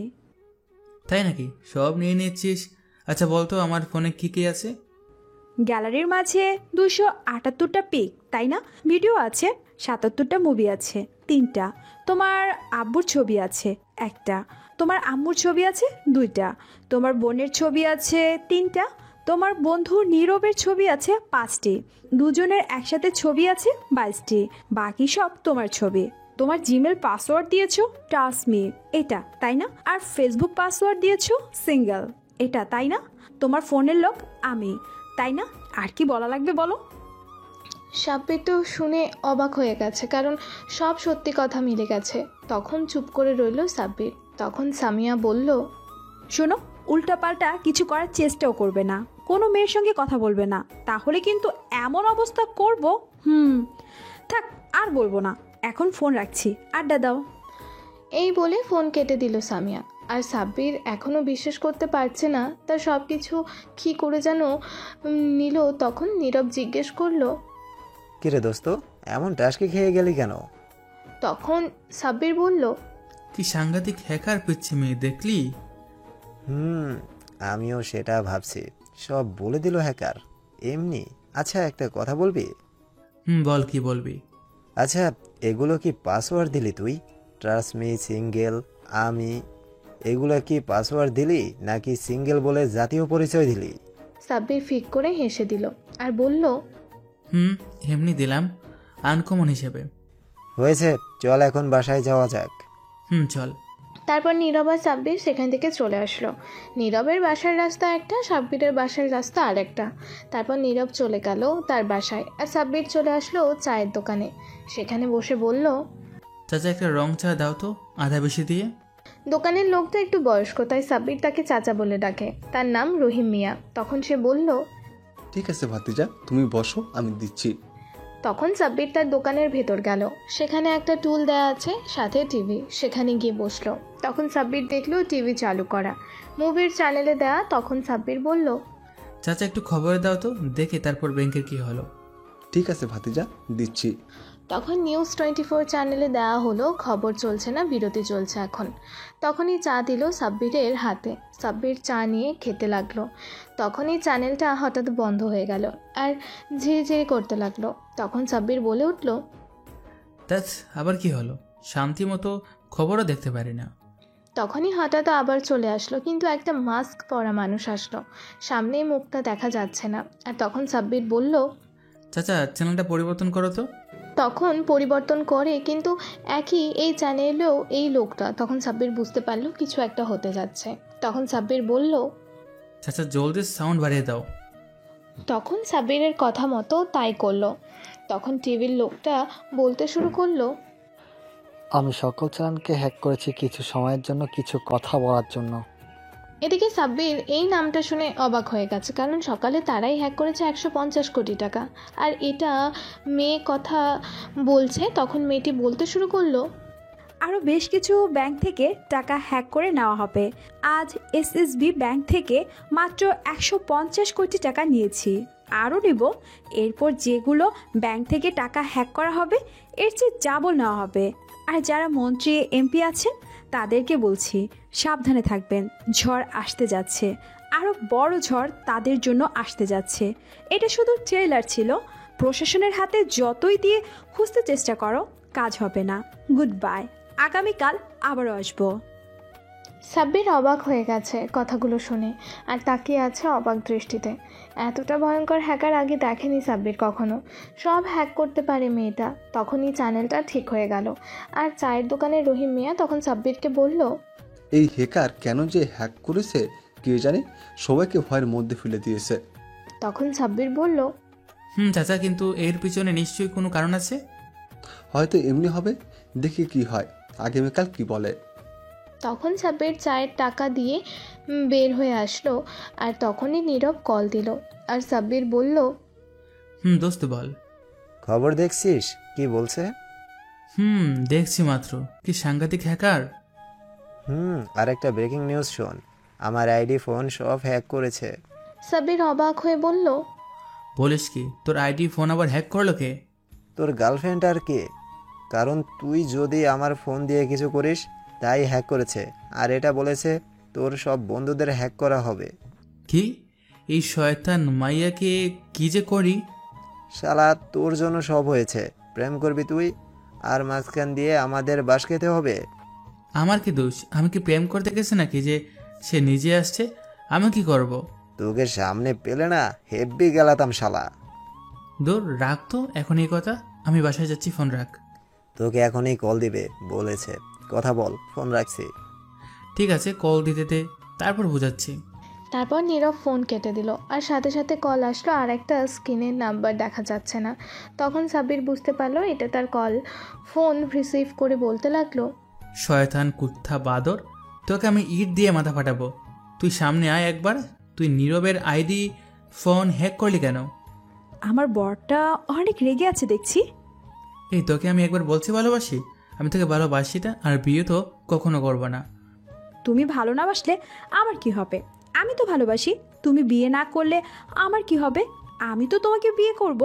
তাই নাকি? সব নিয়ে নিয়েছিস? আচ্ছা বলতো আমার ফোনে কি কি আছে? গ্যালারির মাঝে 278টা পিক, তাই না? ভিডিও আছে 77টা, মুভি আছে 3টা, তোমার আব্বুর ছবি আছে 1টা, তোমার আম্মুর ছবি আছে 2টা, তোমার বোনের ছবি আছে 3টা, তোমার বন্ধু নীরবের ছবি আছে 5টি, দুজনের একসাথে ছবি আছে 22টি, বাকি সব তোমার ছবি। তোমার জিমেল পাসওয়ার্ড দিয়েছো টাসমি, এটা তাই না? আর ফেসবুক পাসওয়ার্ড দিয়েছো সিঙ্গেল, এটা তাই না? তোমার ফোনের লোক আমি, তাই না? আর কি বলা লাগবে বলো? সাব্বির তো শুনে অবাক হয়ে গেছে, কারণ সব সত্যি কথা মিলে গেছে। তখন চুপ করে রইল সাব্বির। তখন সামিয়া বলল, শোনো, উল্টাপাল্টা কিছু করার চেষ্টাও করবে না, কোনো মেয়ের সঙ্গে কথা বলবে না, তাহলে কিন্তু এমন অবস্থা করব। থাক, আর বলবো না, এখন ফোন রাখছি, আড্ডা দাও। এই বলে ফোন কেটে দিল সামিয়া। আর সাব্বির এখনও বিশ্বাস করতে পারছে না, তার সব কিছু কী করে যেন নিল। তখন নীরব জিজ্ঞেস করলো, কিরে দোস্ত, এমন টাসকি খেয়ে গেলি কেন? তখন সাব্বির বলল, কি সাংঘাতিক হ্যাকার পেয়েছে মেয়ে, দেখলি? আমিও সেটা ভাবছি। সব বলে দিল হ্যাকার এমনি। আচ্ছা একটা কথা বলবি? বল, কি বলবি? আচ্ছা এগুলো কি পাসওয়ার্ড দিলি তুই? ট্রাস্ট মি, সিঙ্গেল, আমি, এগুলো কি পাসওয়ার্ড দিলি নাকি সিঙ্গেল বলে জাতীয় পরিচয় দিলি? সাব্বির ফিক করে হেসে দিল আর বলল, এমনি দিলাম, আনকমন হিসেবে। হয়েছে, চল এখন বাসায় যাওয়া যাক। চল। তারপর নীরব আর সাব্বির সেখান থেকে চলে আসলো। নীরবের বাসার রাস্তা একটা, সাব্বিরের বাসার রাস্তা আরেকটা। তারপর নীরব চলে গেল তার বাসায়, আর সাব্বির চলে আসলো চায়ের দোকানে। সেখানে বসে বলল, চাচা একটা রং চা দাও তো, আধা বেশি দিয়ে। দোকানের লোকটা একটু বয়স্ক, তাই সাব্বির তাকে চাচা বলে ডাকে। তার নাম রহিম মিয়া। তখন সে বলল, ঠিক আছে ভাতিজা, তুমি বসো, আমি দিচ্ছি। তখন সাব্বির তার দোকানের ভেতর গেল। সেখানে একটা টুল দেয়া আছে, সাথে টিভি। সেখানে গিয়ে বসলো। তখন সাব্বির দেখলো টিভি চালু করা, মুভির চ্যানেলে দেয়া। তখন সাব্বির বলল, চাচা একটু খবর দাও তো, দেখে তারপর ব্যাংকের কি হলো। ঠিক আছে ভাতিজা, দিচ্ছি। তখন নিউজ 24 চ্যানেলে দেওয়া হলো খবর চলছে না, বিরতি চলছে এখন। তখনই চা দিল সাব্বিরের হাতে। সাব্বির চা নিয়ে খেতে লাগলো। তখনই চ্যানেলটা হঠাৎ বন্ধ হয়ে গেল আর ঝিরিঝিরি করতে লাগলো। তখন সাব্বির বলে উঠল, দ্যাট আবার কি হলো? শান্তি মতো খবরও দেখতে পারি না। তখনই হঠাৎ আবার চলে আসলো, কিন্তু একটা মাস্ক পরা মানুষ আসলো। সামনেই মুখটা দেখা যাচ্ছে না। আর তখন সাব্বির বলল, চাচা চ্যানেলটা পরিবর্তন করো তো। তখন পরিবর্তন করে, কিন্তু একই এই চ্যানেলেও এই লোকটা। তখন সাব্বির বুঝতে পারলো কিছু একটা হতে যাচ্ছে। তখন সাব্বির বলল, চাচা জলদি সাউন্ড বাড়িয়ে দাও। তখন সাব্বিরের কথা মতো তাই করলো। তখন টিভির লোকটা বলতে শুরু করলো, আমি সকল চ্যানেলকে হ্যাক করেছি কিছু সময়ের জন্য, কিছু কথা বলার জন্য। এদিকে সাব্বির এই নামটা শুনে অবাক হয়ে গেছে, কারণ সকালে তারাই হ্যাক করেছে 150 কোটি টাকা। আর এটা মেয়ে কথা বলছে। তখন মেয়েটি বলতে শুরু করলো, আরও বেশ কিছু ব্যাংক থেকে টাকা হ্যাক করে নেওয়া হবে। আজ এসএসবি ব্যাংক থেকে মাত্র 150 কোটি টাকা নিয়েছি, আরও নেব। এরপর যেগুলো ব্যাংক থেকে টাকা হ্যাক করা হবে এর চেয়ে ডাবল নেওয়া হবে। আর যারা মন্ত্রী এমপি আছেন তাদেরকে বলছি সাবধানে থাকবেন, ঝড় আসতে যাচ্ছে, আরও বড় ঝড় তাদের জন্য আসতে যাচ্ছে। এটা শুধু ট্রেলার ছিল। প্রশাসনের হাতে যতই দিয়ে খুঁজতে চেষ্টা করো, কাজ হবে না। গুড বাই, আগামীকাল আবারও আসবো। সাব্বির অবাক হয়ে গেছে কথাগুলো শুনে, আর তাকিয়ে আছে অবাক দৃষ্টিতে। এতটা ভয়ঙ্কর হ্যাকার আগে দেখেনি সাব্বির কখনো। সব হ্যাক করতে পারে মেয়েটা। তখনই চ্যানেলটা ঠিক হয়ে গেল। আর চায়ের দোকানের রহিম মিয়া তখন সাব্বিরকে বলল, এই হ্যাকার কেন যে হ্যাক করেছে কে জানে, সবাইকে ভয়ের মধ্যে ফেলে দিয়েছে। তখন সাব্বির বলল, চাচা, কিন্তু এর পিছনে নিশ্চয়ই কোনো কারণ আছে। হয়তো এমনি হবে, দেখি কি হয়, আগামীকাল কি বলে। তখন সাব্বির চায়ের টাকা দিয়ে বের হয়ে আসলো। আর তখনই নীরব কল দিল। আর সাব্বির বলল, দোস্ত বল। খবর দেখছিস কি বলছে? দেখছি মাত্র। কি সাংঘাতিক হ্যাকার! আর একটা ব্রেকিং নিউজ শোন, আমার আইডি ফোন সব হ্যাক করেছে। সাব্বির অবাক হয়ে বলল, বলিস কি? তোর আইডি ফোন আবার হ্যাক করলো কে? তোর গার্লফ্রেন্ড আর কে? কারণ তুই যদি আমার ফোন দিয়ে কিছু করিস তাই হ্যাক করেছে। আর এটা বলেছে তোর সব বন্ধুদের হ্যাক করা হবে। কি? এই শয়তান মাইয়াকে কি যে করি! শালা, তোর জন্য সব হয়েছে। প্রেম করবি তুই, আর মাঝখান দিয়ে আমাদের বাস খেতে হবে। আমার কি দোষ? আমি কি প্রেম করতে গেছি নাকি যে সে নিজে আসছে? আমি কি করব? তোকে সামনে পেলে না হেব্বি গেলাতাম শালা। দূর রাখ তো এখন এই কথা। আমি বাসায় যাচ্ছি, ফোন রাখ। তোকে এখনই কল দিবে বলেছে, কথা বল। ফোন রাখছি। ঠিক আছে, কল দিতে দে, তারপর বোঝাচ্ছি। তারপর নীরব ফোন কেটে দিল। আর সাথে সাথে কল আসলো, আর একটা স্ক্রিনের নাম্বার দেখা যাচ্ছে না। তখন সাব্বির বুঝতে পারলো এটা তার কল। ফোন রিসিভ করে বলতে লাগলো, শয়তান কুত্থা বাদর, তোকে আমি ইট দিয়ে মাথা ফাটাবো। তুই সামনে আয় একবার। তুই নীরবের আইডি ফোন হ্যাক করলি কেন? আমার বরটা অনেক রেগে আছে দেখছি। এই তোকে আমি একবার বলছি ভালোবাসি। আমি তোকে ভালোবাসি না, আর বিয়ে তো কখনো করবো না। তুমি ভালো না বাসলে আমার কি হবে? আমি তো ভালোবাসি। তুমি বিয়ে না করলে আমার কি হবে? আমি তো তোমাকে বিয়ে করব।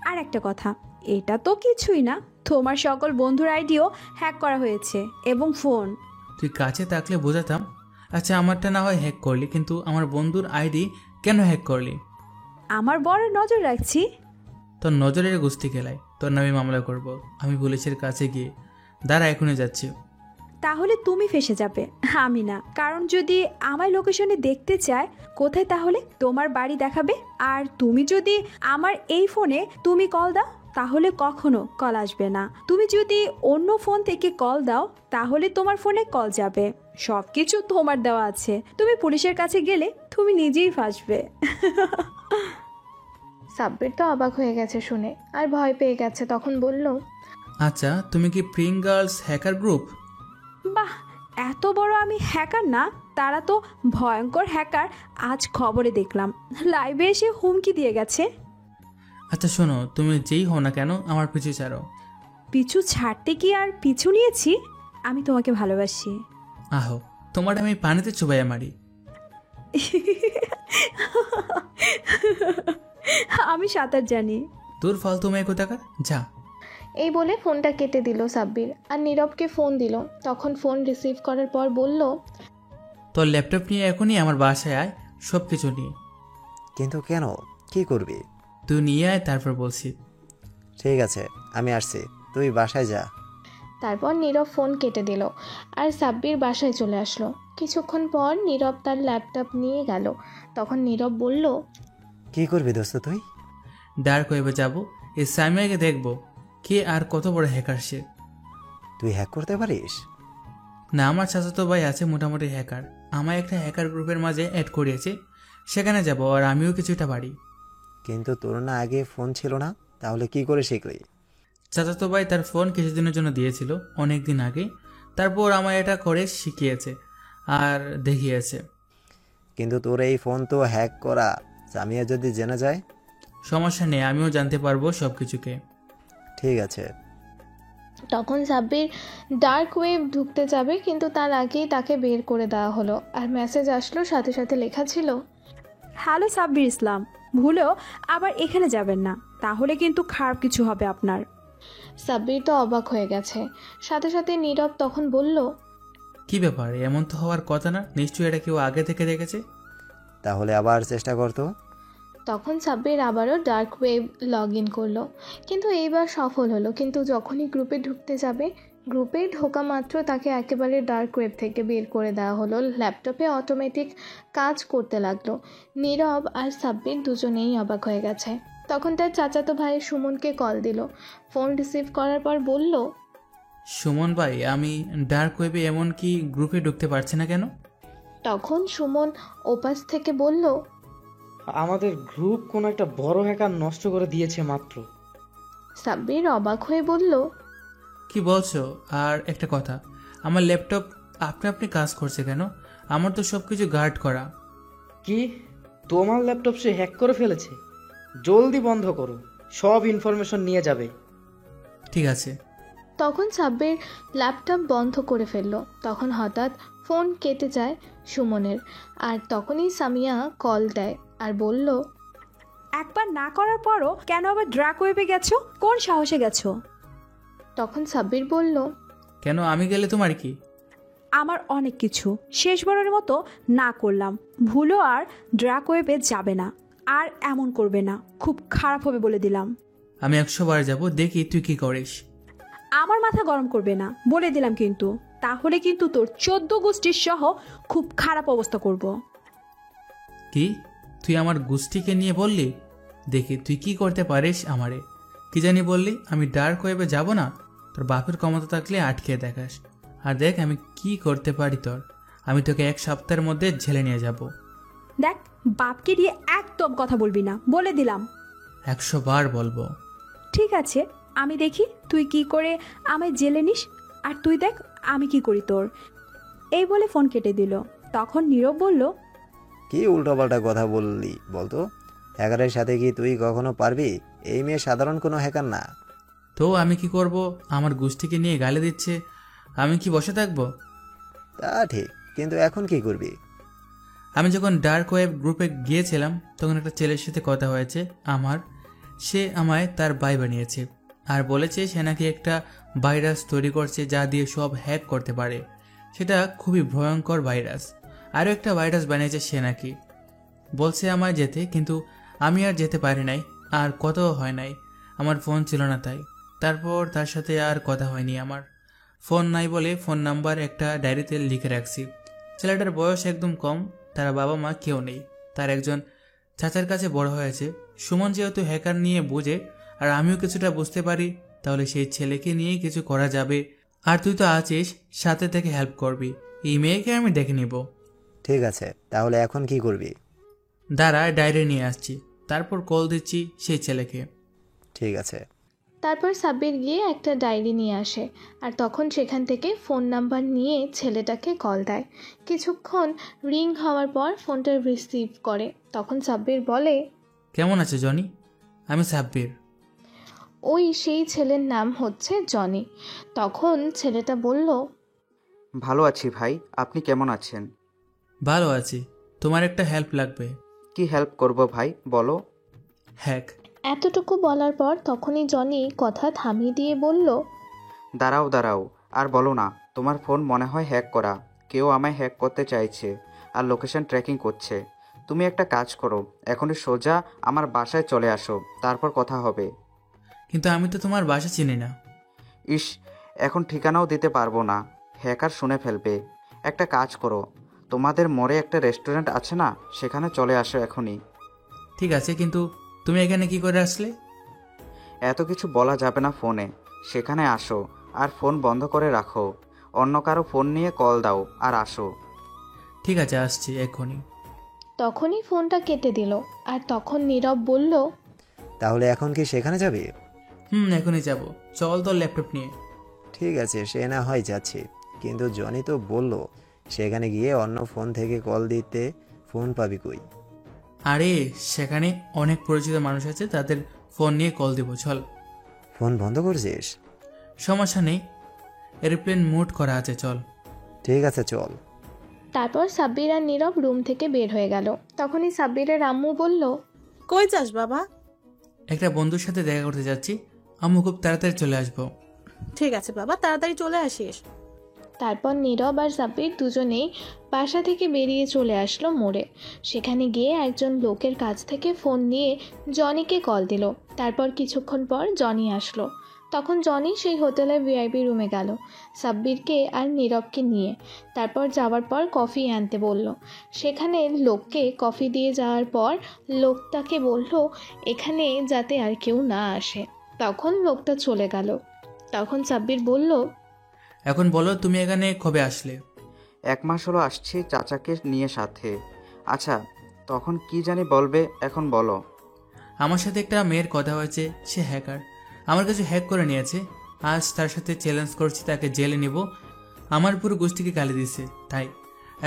আর একটা কথা, এটা তো কিছুই না, তোমার সকল বন্ধুর আইডিও হ্যাক করা হয়েছে এবং ফোন। তুই কাছে থাকলে বোঝাতাম। আচ্ছা, আমারটা না হয় হ্যাক করলি, কিন্তু আমার বন্ধুর আইডি কেন হ্যাক করলি? আমার বরের নজর রাখছি। তোর নজরের গোষ্ঠী খেলায় তোর নামে মামলা করব আমি পুলিশের কাছে গিয়ে। দাঁড়া, এখনই যাচ্ছি। তাহলে তুমি ফেসে যাবে, আমি না। কারণ যদি আমার লোকেশনে দেখতে চায় কোথায়, তাহলে তোমার বাড়ি দেখাবে। আর তুমি যদি আমার এই ফোনে তুমি কল দাও তাহলে কখনো কল আসবে না। তুমি যদি অন্য ফোন থেকে কল দাও তাহলে তোমার ফোনে কল যাবে। সব কিছু তোমার দেওয়া আছে। তুমি পুলিশের কাছে গেলে তুমি নিজেই ফাঁসবে। সাব্বির তো অবাক হয়ে গেছে শুনে, আর ভয় পেয়ে গেছে। তখন বলল, আচ্ছা, তুমি কি প্রিঙ্গলস হ্যাকার গ্রুপ? বাহ, এত বড় আমি হ্যাকার না, তারা তো ভয়ঙ্কর হ্যাকার। আজ খবরে দেখলাম লাইভে এসে হুমকি দিয়ে গেছে। আচ্ছা শোনো, তুমি যেই হও না কেন আমার পিছু ছাড়ো। পিছু ছাড়তে কি আর পিছু নিয়েছি? আমি তোমাকে ভালোবাসি। আহো, তোমার আমি পানিতে চুবাইয়া মারি। আমি সাঁতার জানি। দূর ফালতু মেয়ে কোথাকার, যা। এই বলে ফোনটা কেটে দিল সাব্বির। আর নীরবকে ফোন দিল। তখন ফোন রিসিভ করার পর বলল, তোর ল্যাপটপ নিয়ে এখনই আমার বাসায় আয়, সব কিছু নিয়ে। কিন্তু কেন, কি করবি? তুই নিয়ে আয়, তারপর বলছি। ঠিক আছে, আমি আসছি, তুই বাসায় যা। তারপর নীরব ফোন কেটে দিল। আর সাব্বির বাসায় চলে আসলো। কিছুক্ষণ পর নীরব তার ল্যাপটপ নিয়ে গেল। তখন নীরব বলল, কি করবি দোস্ত তুই? ডার্ক ওয়েবে যাবো, এই সামিয়াকে দেখবো কে আর কত বড় হ্যাকার সে। তুই হ্যাক করতে পারিস? না, আমার চাচাতো ভাই আছে মোটামুটি হ্যাকার। আমার একটা হ্যাকার গ্রুপের মাঝে অ্যাড করিয়েছে, সেখানে যাব, আর আমিও কিছুটা পারি। কিন্তু তোর না আগে ফোন ছিল না, তাহলে কি করে শিখলি? চাচাতো ভাই তার ফোন কিছুদিনের জন্য দিয়েছিল অনেক দিন আগে, তারপর আমার এটা করে শিখিয়েছে আর দেখিয়েছে। কিন্তু তোর এই ফোন তো হ্যাক করা, সামিয়া যদি জেনে যায়? সমস্যা নেই, আমিও জানতে পারবো সব কিছুকে। ঠিক আছে। তখন সাব্বির ডার্ক ওয়েব ঢুকতে যাবে, কিন্তু তার আগেই তাকে বের করে দেওয়া হলো। আর মেসেজ আসলো, সাথে সাথে লেখা ছিল, হ্যালো সাব্বির ইসলাম, ভুলেও আবার এখানে যাবেন না, তাহলে কিন্তু খারাপ কিছু হবে আপনার। সাব্বির তো অবাক হয়ে গেছে। সাথে সাথে নীরব তখন বলল, কি ব্যাপার, এমন তো হওয়ার কথা না, নিশ্চয়ই এটা কেউ আগে থেকে দেখেছে। তাহলে আবার চেষ্টা করতো। তখন সাব্বির আবারও ডার্ক ওয়েব লগ ইন করলো, কিন্তু এইবার সফল হলো। কিন্তু যখনই গ্রুপে ঢুকতে যাবে, গ্রুপে ঢোকা মাত্র তাকে একেবারে ডার্ক ওয়েব থেকে বের করে দেওয়া হলো। ল্যাপটপে অটোমেটিক কাজ করতে লাগলো। নীরব আর সাব্বির দুজনেই অবাক হয়ে গেছে। তখন তার চাচাতো ভাই সুমনকে কল দিল। ফোন রিসিভ করার পর বলল, সুমন ভাই, আমি ডার্ক ওয়েবে এমনকি গ্রুপে ঢুকতে পারছি না কেন? তখন সুমন ওপাশ থেকে বলল, আমাদের গ্রুপ কোনো একটা বড় হ্যাকার নষ্ট করে দিয়েছে মাত্র। সাব্বির অবাক হয়ে বলল, কি বলছো? আর একটা কথা, আমার ল্যাপটপ আপনি আপনি কাজ করছে কেন? আমার তো সব কিছু গার্ড করা। কি, তোমার ল্যাপটপ সে হ্যাক করে ফেলেছে? জলদি বন্ধ করো, সব ইনফরমেশন নিয়ে যাবে। ঠিক আছে। তখন সাব্বির ল্যাপটপ বন্ধ করে ফেলল। তখন হঠাৎ ফোন কেটে যায় সুমনের, আর তখনই সামিয়া কল দেয় আর বলল, একবার না করার পরও কেন আবার ডার্ক ওয়েবে গেছো? কোন সাহসে গেছো? তখন সাব্বির বলল, কেন, আমি গেলে তোমার কি? আমার অনেক কিছু, শেষবারের মতো না করলাম, ভুলও আর ডার্ক ওয়েবে যাবে না, আর এমন করবে না, খুব খারাপ হবে বলে দিলাম। আমি 100 বার যাব, দেখি তুই কি করিস। আমার মাথা গরম করবে না বলে দিলাম, কিন্তু তাহলে কিন্তু তোর 14 গোষ্ঠীর সহ খুব খারাপ অবস্থা করব। কি, তুই আমার গোষ্ঠীকে নিয়ে বললি? দেখি তুই কি করতে পারিস আমারে। কি জানি বললি আমি ডার্ক ওয়েবে যাব না? তোর বাপের ক্ষমতা থাকলে আটকে দেখাস, আর দেখ আমি কি করতে পারি তোর। আমি তোকে 1 সপ্তাহের মধ্যে ঝেলে নিয়ে যাব। দেখ, বাপকে দিয়ে একদম কথা বলবি না বলে দিলাম। 100 বার বলবো। ঠিক আছে, আমি দেখি তুই কি করে আমায় জেলে নিস, আর তুই দেখ আমি কি করি তোর। এই বলে ফোন কেটে দিল। তখন নীরব বলল, কি উল্টোপাল্টা কথা বললি বলতো? হ্যাকারের সাথে কি তুই কখনো পারবি? এই মেয়ে সাধারণ কোনো হ্যাকার না। তো আমি কি করব? আমার গোষ্ঠীকে নিয়ে গালি দিচ্ছে, আমি কি বসে থাকবো? তা ঠিক, কিন্তু এখন কি করবি? আমি যখন ডার্ক ওয়েব গ্রুপে গিয়েছিলাম তখন একটা ছেলের সাথে কথা হয়েছে আমার। সে আমায় তার ভাই বানিয়েছে আর বলেছে সে নাকি একটা ভাইরাস তৈরি করছে যা দিয়ে সব হ্যাক করতে পারে। সেটা খুবই ভয়ঙ্কর ভাইরাস। আরও একটা ভাইরাস বানিয়েছে সে নাকি। বলছে আমায় যেতে, কিন্তু আমি আর যেতে পারি নাই, আর কথাও হয় নাই। আমার ফোন ছিল না তাই। তারপর তার সাথে আর কথা হয়নি আমার। ফোন নাই বলে ফোন নাম্বার একটা ডায়েরিতে লিখে রাখছি। ছেলেটার বয়স একদম কম, তার বাবা মা কেউ নেই। তার একজন চাচার কাছে বড় হয়েছে। সুমন যেহেতু হ্যাকার নিয়ে বোঝে আর আমিও কিছুটা বুঝতে পারি, তাহলে সেই ছেলেকে নিয়েই কিছু করা যাবে। আর তুই তো আছিস, সাথে থেকে হেল্প করবি। এই মেয়েকে আমি দেখে নিব। ঠিক আছে, তাহলে এখন কি করবি? দাঁড়া, ডায়েরি নিয়ে আসছি, তারপর কল দিচ্ছি সেই ছেলেকে। ঠিক আছে। তারপর সাব্বির গিয়ে একটা ডায়েরি নিয়ে আসে, আর তখন সেখান থেকে ফোন নাম্বার নিয়ে ছেলেটাকে কল দেয়। কিছুক্ষণ রিং হওয়ার পর ফোনটা রিসিভ করে। তখন সাব্বির বলে, কেমন আছে জনি? আমি সাব্বির। ওই সেই ছেলের নাম হচ্ছে জনি। তখন ছেলেটা বলল, ভালো আছি ভাই, আপনি কেমন আছেন? ভালো আছি। তোমার একটা হেল্প লাগবে। কি হেল্প করব ভাই, বলো। হ্যাক। এতটুকু বলার পর তখনই জনি কথা থামিয়ে দিয়ে বলল, দাঁড়াও দাঁড়াও, আর বলো না। তোমার ফোন মনে হয় হ্যাক করা। কেউ আমায় হ্যাক করতে চাইছে আর লোকেশন ট্র্যাকিং করছে। তুমি একটা কাজ করো, এখনই সোজা আমার বাসায় চলে আসো, তারপর কথা হবে। কিন্তু আমি তো তোমার বাসা চিনি না। ইস, এখন ঠিকানাও দিতে পারবো না, হ্যাকার শুনে ফেলবে। একটা কাজ করো, তোমাদের মোড়ে একটা রেস্টুরেন্ট আছে না, সেখানে চলে আসো এখনই। ঠিক আছে, কিন্তু তুমি এখানে কি করে আসলে? এত কিছু বলা যাবে না ফোনে। সেখানে আসো আর ফোন বন্ধ করে রাখো। অন্য কারো ফোন নিয়ে কল দাও আর আসো। ঠিক আছে, আসছি এক্ষুনি। তখনই ফোনটা কেটে দিল। আর তখন নীরব বলল, তাহলে এখন কি সেখানে যাবি? এখনই যাব। চল তোর ল্যাপটপ নিয়ে। ঠিক আছে, সে না হয় যাচ্ছি, কিন্তু জনি তো বলল সেখানে গিয়ে অন্য ফোন থেকে কল দিতে ফোন পাবি কই? আরে সেখানে অনেক পরিচিত মানুষ আছে, তাদের ফোন নিয়ে কল দেবো। চল। ফোন বন্ধ করছিস? সমস্যা নেই, এরোপ্লেন মোড করা আছে, চল। ঠিক আছে, চল। তারপর সাব্বির আর নীরব রুম থেকে বের হয়ে গেল। তখনই সাব্বিরের আম্মু বলল, কই যাস বাবা? একটা বন্ধুর সাথে দেখা করতে যাচ্ছি, আম্মু খুব তাড়াতাড়ি চলে আসবো। ঠিক আছে বাবা, তাড়াতাড়ি চলে আসিস। তারপর নীরব আর সাব্বির দুজনেই বাসা থেকে বেরিয়ে চলে আসলো মোড়ে। সেখানে গিয়ে একজন লোকের কাছ থেকে ফোন নিয়ে জনিকে কল দিল। তারপর কিছুক্ষণ পর জনি আসলো। তখন জনি সেই হোটেলের ভিআইপি রুমে গেল সাব্বিরকে আর নীরবকে নিয়ে। তারপর যাওয়ার পর কফি আনতে বলল। সেখানে লোককে কফি দিয়ে যাওয়ার পর লোকটাকে বলল এখানে যাতে আর কেউ না আসে। তখন লোকটা চলে গেল। তখন সাব্বির বলল, এখন বলো তুমি এখানে কবে আসলে? 1 মাস হলো আসছি চাচাকে নিয়ে সাথে। আচ্ছা, তখন কি জানি বলবে, এখন বলো। আমার সাথে একটা মেয়ের কথা হয়েছে, সে হ্যাকার, আমার কাছে হ্যাক করে নিয়েছে। আজ তার সাথে চ্যালেঞ্জ করছি তাকে জেলে নেব। আমার পুরো গোষ্ঠীকে গালি দিছে। তাই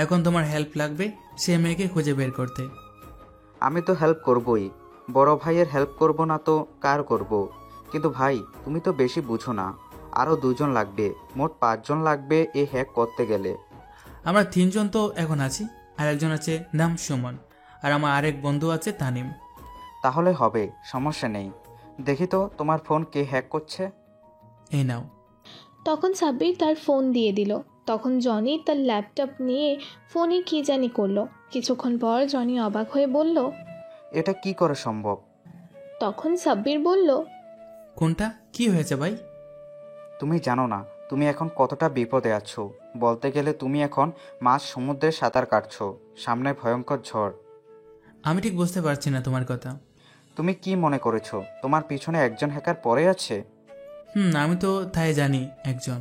এখন তোমার হেল্প লাগবে সে মেয়েকে খুঁজে বের করতে। আমি তো হেল্প করবই, বড় ভাইয়ের হেল্প করব না তো কার করব? কিন্তু ভাই, তুমি তো বেশি বুঝো না, আরও 2 জন লাগবে, মোট 5 জন লাগবে এই হ্যাক করতে গেলে। আমরা 3 জন তো এখন আছি, আর একজন আছে নাম সুমন, আর আমার আরেক বন্ধু আছে তানিম। তাহলে হবে, সমস্যা নেই। দেখি তো তোমার ফোন কে হ্যাক করছে। এই নাও। তখন সাব্বির তার ফোন দিয়ে দিল। তখন জনি তার ল্যাপটপ নিয়ে ফোনে কী জানি করলো। কিছুক্ষণ পর জনি অবাক হয়ে বলল, এটা কি করে সম্ভব? তখন সাব্বির বলল, কোনটা কি হয়েছে ভাই? তুমি জানো না তুমি এখন কতটা বিপদে আছো। বলতে গেলে তুমি এখন মাঝ সমুদ্রে সাঁতার কাটছো, সামনে ভয়ঙ্কর ঝড়। আমি ঠিক বুঝতে পারছি না তোমার কথা। তুমি কি মনে করেছো তোমার পিছনে একজন হ্যাকার পড়ে আছে? আমি তো তাই জানি একজন।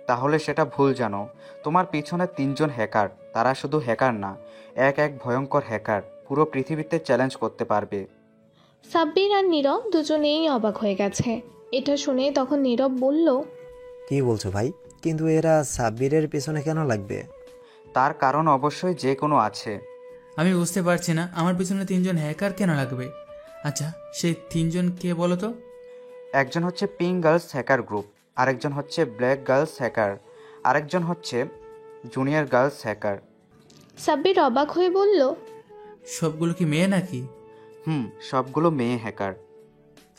তাহলে সেটা ভুল জানো। তোমার পিছনে 3 জন হ্যাকার। তারা শুধু হ্যাকার না, এক ভয়ঙ্কর হ্যাকার, পুরো পৃথিবীতে চ্যালেঞ্জ করতে পারবে। সাব্বির আর নীরব দুজনেই অবাক হয়ে গেছে। এটা শুনে তখন নীরব বলল, কি বলছো ভাই? কিন্তু এরা সাব্বিরের পেছনে কেন লাগবে? তার কারণ অবশ্যই যে কোনো আছে। আমি বুঝতে পারছি না আমার পিছনে 3 জন হ্যাকার কেন লাগবে। আচ্ছা, সেই 3 জন কে বলো তো? একজন হচ্ছে পিঙ্ক গার্লস হ্যাকার গ্রুপ, আরেকজন হচ্ছে ব্ল্যাক গার্লস হ্যাকার, আরেকজন হচ্ছে জুনিয়র গার্লস হ্যাকার। সাব্বির অবাক হয়ে বলল, সবগুলো কি মেয়ে নাকি? সবগুলো মেয়ে হ্যাকার।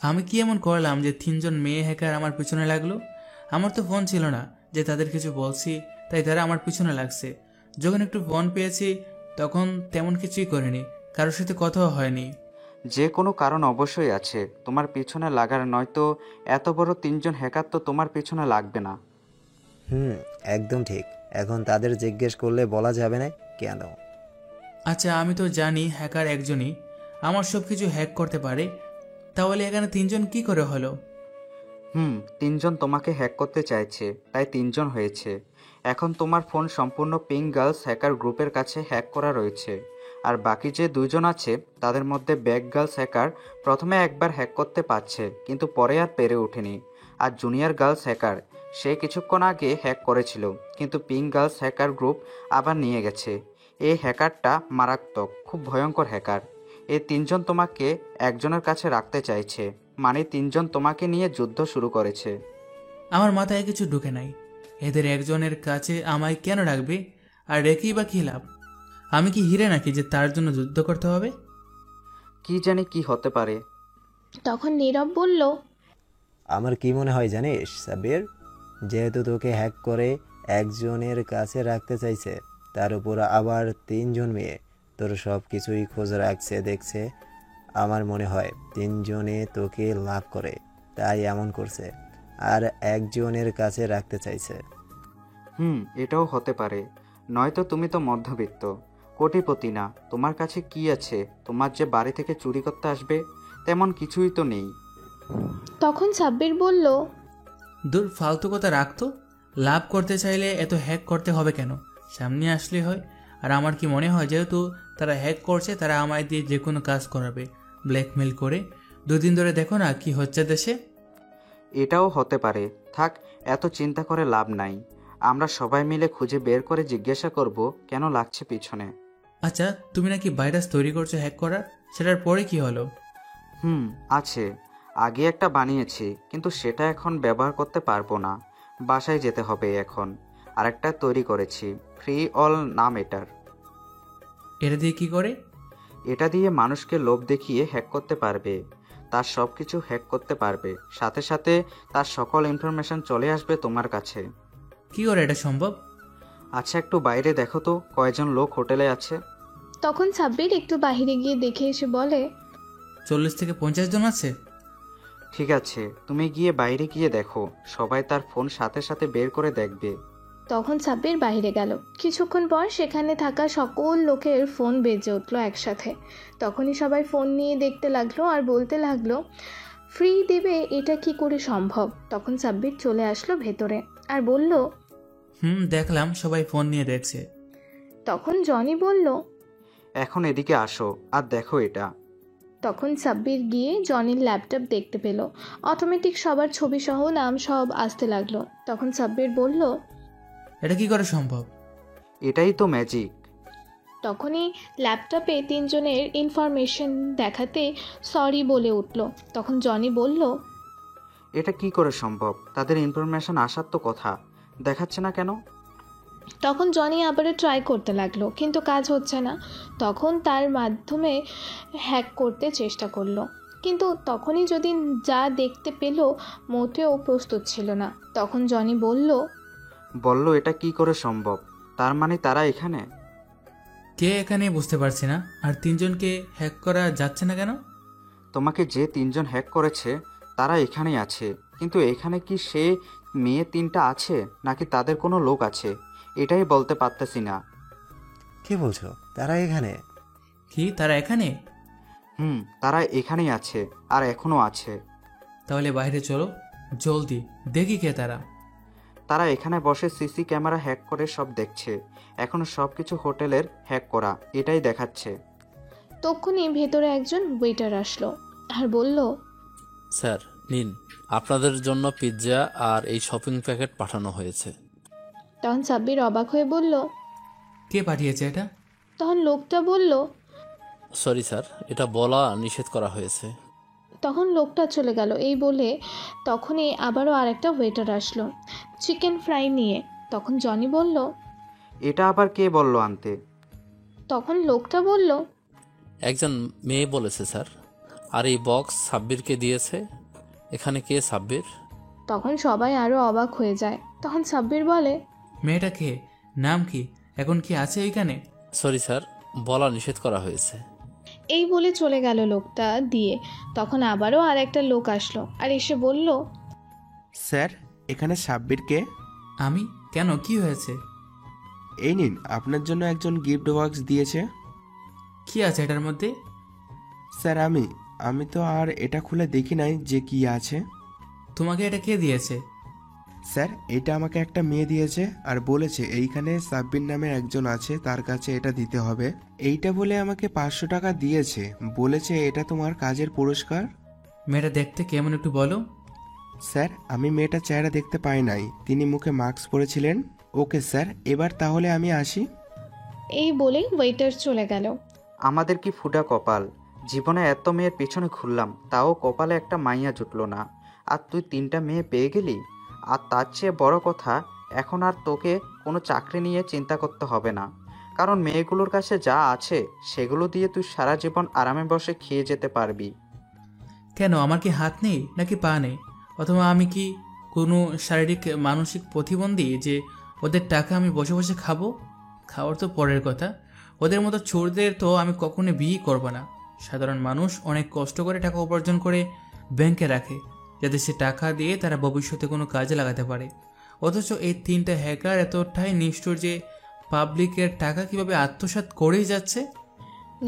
আমি কি এমন করলাম যে 3 জন মেয়ে হ্যাকার আমার পিছনে লাগলো? আমার তো ফোন ছিল না যে তাদের কিছু বলছি, তাই তারা আমার পিছনে লাগছে। যখন একটু ফোন পেয়েছি তখন তেমন কিছুই করিনি, কারোর সাথে কথাও হয়নি। যে কোনো কারণ অবশ্যই আছে তোমার পিছনে লাগার, নয়তো এত বড় 3 জন হ্যাকার তো তোমার পিছনে লাগবে না। একদম ঠিক। এখন তাদের জিজ্ঞেস করলে বলা যাবে না কেন? আচ্ছা, আমি তো জানি হ্যাকার একজনই আমার সব কিছু হ্যাক করতে পারে, তাহলে এখানে 3 জন কি করে হলো? 3 জন তোমাকে হ্যাক করতে চাইছে, তাই 3 জন হয়েছে। এখন তোমার ফোন সম্পূর্ণ পিঙ্ক গার্লস হ্যাকার গ্রুপের কাছে হ্যাক করা রয়েছে। আর বাকি যে 2 জন আছে তাদের মধ্যে ব্ল্যাক গার্লস হ্যাকার প্রথমে একবার হ্যাক করতে পারছে, কিন্তু পরে আর পেরে ওঠেনি। আর জুনিয়র গার্লস হ্যাকার, সে কিছুক্ষণ আগে হ্যাক করেছিল, কিন্তু পিঙ্ক গার্লস হ্যাকার গ্রুপ আবার নিয়ে গেছে। এই হ্যাকারটা মারাত্মক, খুব ভয়ঙ্কর হ্যাকার। এই 3 জন তোমাকে একজনের কাছে রাখতে চাইছে, মানে 3 জন তোমাকে নিয়ে যুদ্ধ শুরু করেছে। আমার মাথায় কিছু ঢুকে নাই। এদের একজনের কাছে আমায় কেন রাখবে? আর রেখেই বা কী লাভ? আমি কি হিরে নাকি যে তার জন্য যুদ্ধ করতে হবে? কি জানি কি হতে পারে। তখন নীরব বলল, আমার কি মনে হয় জানিস সাব্বির, যেহেতু তোকে হ্যাক করে একজনের কাছে রাখতে চাইছে, তার উপর আবার 3 জন মেয়ে তোর সব কিছুই খোঁজ রাখছে দেখছে, আমার মনে হয় 3 জনে তোকে লাভ করে তাই এমন করছে, আর একজনের কাছে রাখতে চাইছে। এটাও হতে পারে। নয়তো তুমি তো মধ্যবিত্ত, কোটিপতি না। তোমার কাছে কি আছে? তোমার যে বাড়ি থেকে চুরি করতে আসবে তেমন কিছুই তো নেই। তখন সাব্বির বলল, দূর, ফালতু কথা রাখতো। লাভ করতে চাইলে এত হ্যাক করতে হবে কেন? সামনে আসলে হয়। আর আমার কি মনে হয় যেহেতু তারা হ্যাক করছে তারা আমায় দিয়ে যে কোনো কাজ করাবে, ব্ল্যাকমেল করে। 2 দিন ধরে দেখো না কি হচ্ছে দেশে। এটাও হতে পারে। থাক, এত চিন্তা করে লাভ নাই। আমরা সবাই মিলে খুঁজে বের করে জিজ্ঞাসা করব কেন লাগছে পিছনে। আচ্ছা, তুমি নাকি ভাইরাস তৈরি করছো হ্যাক করার, সেটার পরে কি হলো? আছে। আগে একটা বানিয়েছি, কিন্তু সেটা এখন ব্যবহার করতে পারবো না, বাসায় যেতে হবে এখন। আরেকটা তৈরি করেছি, ফ্রি অল নাম এটার। এটা দিয়ে কি করে? এটা দিয়ে মানুষকে লোভ দেখিয়ে হ্যাক করতে পারবে, তার সব কিছু হ্যাক করতে পারবে, সাথে সাথে তার সকল ইনফরমেশন চলে আসবে তোমার কাছে। কি করে এটা সম্ভব? আচ্ছা একটু বাইরে দেখো তো কয়জন লোক হোটেলে আছে। তখন সাব্বির একটু বাইরে গিয়ে দেখে এসে বলে, 40 থেকে 50 জন আছে। ঠিক আছে তুমি গিয়ে বাইরে গিয়ে দেখো, সবাই তার ফোন সাথে সাথে বের করে দেখবে। তখন সাব্বির বাইরে গেল। কিছুক্ষণ পর সেখানে থাকা সকল লোকের ফোন বেজে উঠলো একসাথে। তখনই সবাই ফোন নিয়ে দেখতে লাগলো আর বলতে লাগলো, ফ্রি দেবে, এটা কি করে সম্ভব? তখন সাব্বির চলে আসলো ভেতরে আর বলল, দেখলাম সবাই ফোন নিয়ে দেখছে। তখন জনি বলল, এখন এদিকে আসো আর দেখো এটা। তখন সাব্বির গিয়ে জনির ল্যাপটপ দেখতে পেল। অটোমেটিক সবার ছবি সহ নাম সব আসতে লাগলো। তখন সাব্বির বলল, এটা কি করে সম্ভব? এটাই তো ম্যাজিক। তখনই ল্যাপটপে 3 জনের ইনফরমেশন দেখাতে সরি বলে উঠল। তখন জনি বলল, এটা কি করে সম্ভব? তাদের ইনফরমেশন আসার তো কথা, দেখাচ্ছে না কেন? তখন জনি আবারও ট্রাই করতে লাগলো, কিন্তু কাজ হচ্ছে না। তখন তার মাধ্যমে হ্যাক করতে চেষ্টা করলো, কিন্তু তখনই যদি যা দেখতে পেল মোটেও প্রস্তুত ছিল না। তখন জনি বলল এটা কি করে সম্ভব? তার মানে তারা এখানে? কে এখানে বুঝতে পারছি না। আর 3 জনকে হ্যাক করা যাচ্ছে না কেন? তোমাকে যে 3 জন হ্যাক করেছে তারা এখানেই আছে, কিন্তু এখানে কি সে মেয়ে 3টা আছে নাকি তাদের কোনো লোক আছে এটাই বলতে পারতেছি না। কি বলছো? তারা এখানে? কি তারা এখানে? তারা এখানেই আছে আর এখনো আছে। তাহলে বাইরে চলো জলদি, দেখি কে তারা। তারা এখানে বসে সিসি ক্যামেরা হ্যাক করে সব দেখছে। এখনো সব কিছু হোটেলের হ্যাক করা এটাই দেখাচ্ছে। তখনই ভেতরে একজন ওয়েটার আসলো আর বলল, স্যার নিন, আপনাদের জন্য পিৎজা আর এই শপিং প্যাকেট পাঠানো হয়েছে। তখন সাব্বির অবাক হয়ে বলল, কে পাঠিয়েছে এটা? তখন লোকটা বলল, সরি স্যার, এটা বলা নিষেধ করা হয়েছে। তখন লোকটা চলে গেল। এই বলে তখনই আবারও আরেকটা ওয়েটার আসলো চিকেন ফ্রাই নিয়ে। তখন জনি বলল, এটা আবার কে বলল আনতে? তখন লোকটা বলল, একজন মেয়ে বলেছে স্যার, আর এই বক্স সাব্বিরকে দিয়েছে। এখানে কে সাব্বির? তখন সবাই আরো অবাক হয়ে যায়। তখন সাব্বির বলে, মেয়েটা কে? নাম কি? এখন কি আছে এখানে? সরি স্যার, বলা নিষেধ করা হয়েছে। এই বলে চলে গেল লোকটা দিয়ে। তখন আবারও আর একটা লোক আসলো আর এসে বলল, স্যার এখানে সাব্বির কে? আমি? কেন, কি হয়েছে? এই নিন, আপনার জন্য একজন গিফট বক্স দিয়েছে। কি আছে এটার মধ্যে? স্যার আমি তো আর এটা খুলে দেখি নাই যে কি আছে। তোমাকে এটা কে দিয়েছে? স্যার এটা আমাকে একটা মেয়ে দিয়েছে আর বলেছে এইখানে সাব্বির নামে একজন আছে, তার কাছে এটা দিতে হবে। এইটা বলে আমাকে 500 টাকা দিয়েছে, বলেছে এটা তোমার কাজের পুরস্কার। মেয়েটা দেখতে কেমন একটু বলো। স্যার আমি মেয়েটার চেহারা দেখতে পাই নাই, তিনি মুখে মাস্ক পরেছিলেন। ওকে স্যার, এবার তাহলে আমি আসি। এই বলেই ওয়েটার চলে গেল। আমাদের কি ফুটা কপাল, জীবনে এত মেয়ের পিছনে ঘুরলাম তাও কপালে একটা মাইয়া জুটলো না, আর তুই 3টা মেয়ে পেয়ে গেলি। আর তার চেয়ে বড় কথা, এখন আর তোকে কোনো চাকরি নিয়ে চিন্তা করতে হবে না, কারণ মেয়েগুলোর কাছে যা আছে সেগুলো দিয়ে তুই সারা জীবন আরামে বসে খেয়ে যেতে পারবি। কেন, আমার কি হাত নেই নাকি পা নেই? অথবা আমি কি কোনো শারীরিক মানসিক প্রতিবন্ধী যে ওদের টাকা আমি বসে বসে খাবো? খাওয়ার তো পরের কথা। ওদের মতো চোরদের তো আমি কখনো বিয়ে করবো না। সাধারণ মানুষ অনেক কষ্ট করে টাকা উপার্জন করে ব্যাংকে রাখে, যাতে সে টাকা দিয়ে তারা ভবিষ্যতে কোনো কাজে লাগাতে পারে। অথচ এই 3টা হ্যাকার এতটাই নিষ্ঠুর যে পাবলিকের টাকা কিভাবে আত্মসাৎ করেই যাচ্ছে।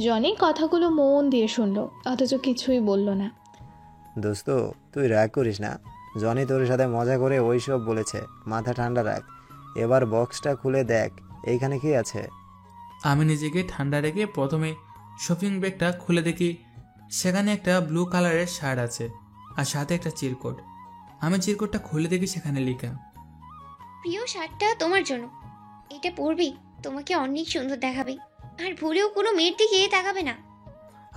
জনি কথাগুলো মন দিয়ে শুনলো, অথচ কিছুই বলল না। দোস্ত তুই রাগ করিস না, জনি তোর সাথে মজা করে ওইসব বলেছে, মাথা ঠান্ডা রাখ। এবার বক্সটা খুলে দেখ এইখানে কি আছে। আমি নিজেকে ঠান্ডা রেখে প্রথমে শপিং ব্যাগটা খুলে দেখি সেখানে একটা ব্লু কালারের শার্ট আছে আর সাথে একটা চিরকোট। আমি চিরকোটটা খুলে দেখি সেখানে লেখা, প্রিয় শার্টটা তোমার জন্য, এটা পরবি, তোমাকে অনেক সুন্দর দেখাবে, আর ভুলেও কোনো মেয়ের দিকে তাকাবে না।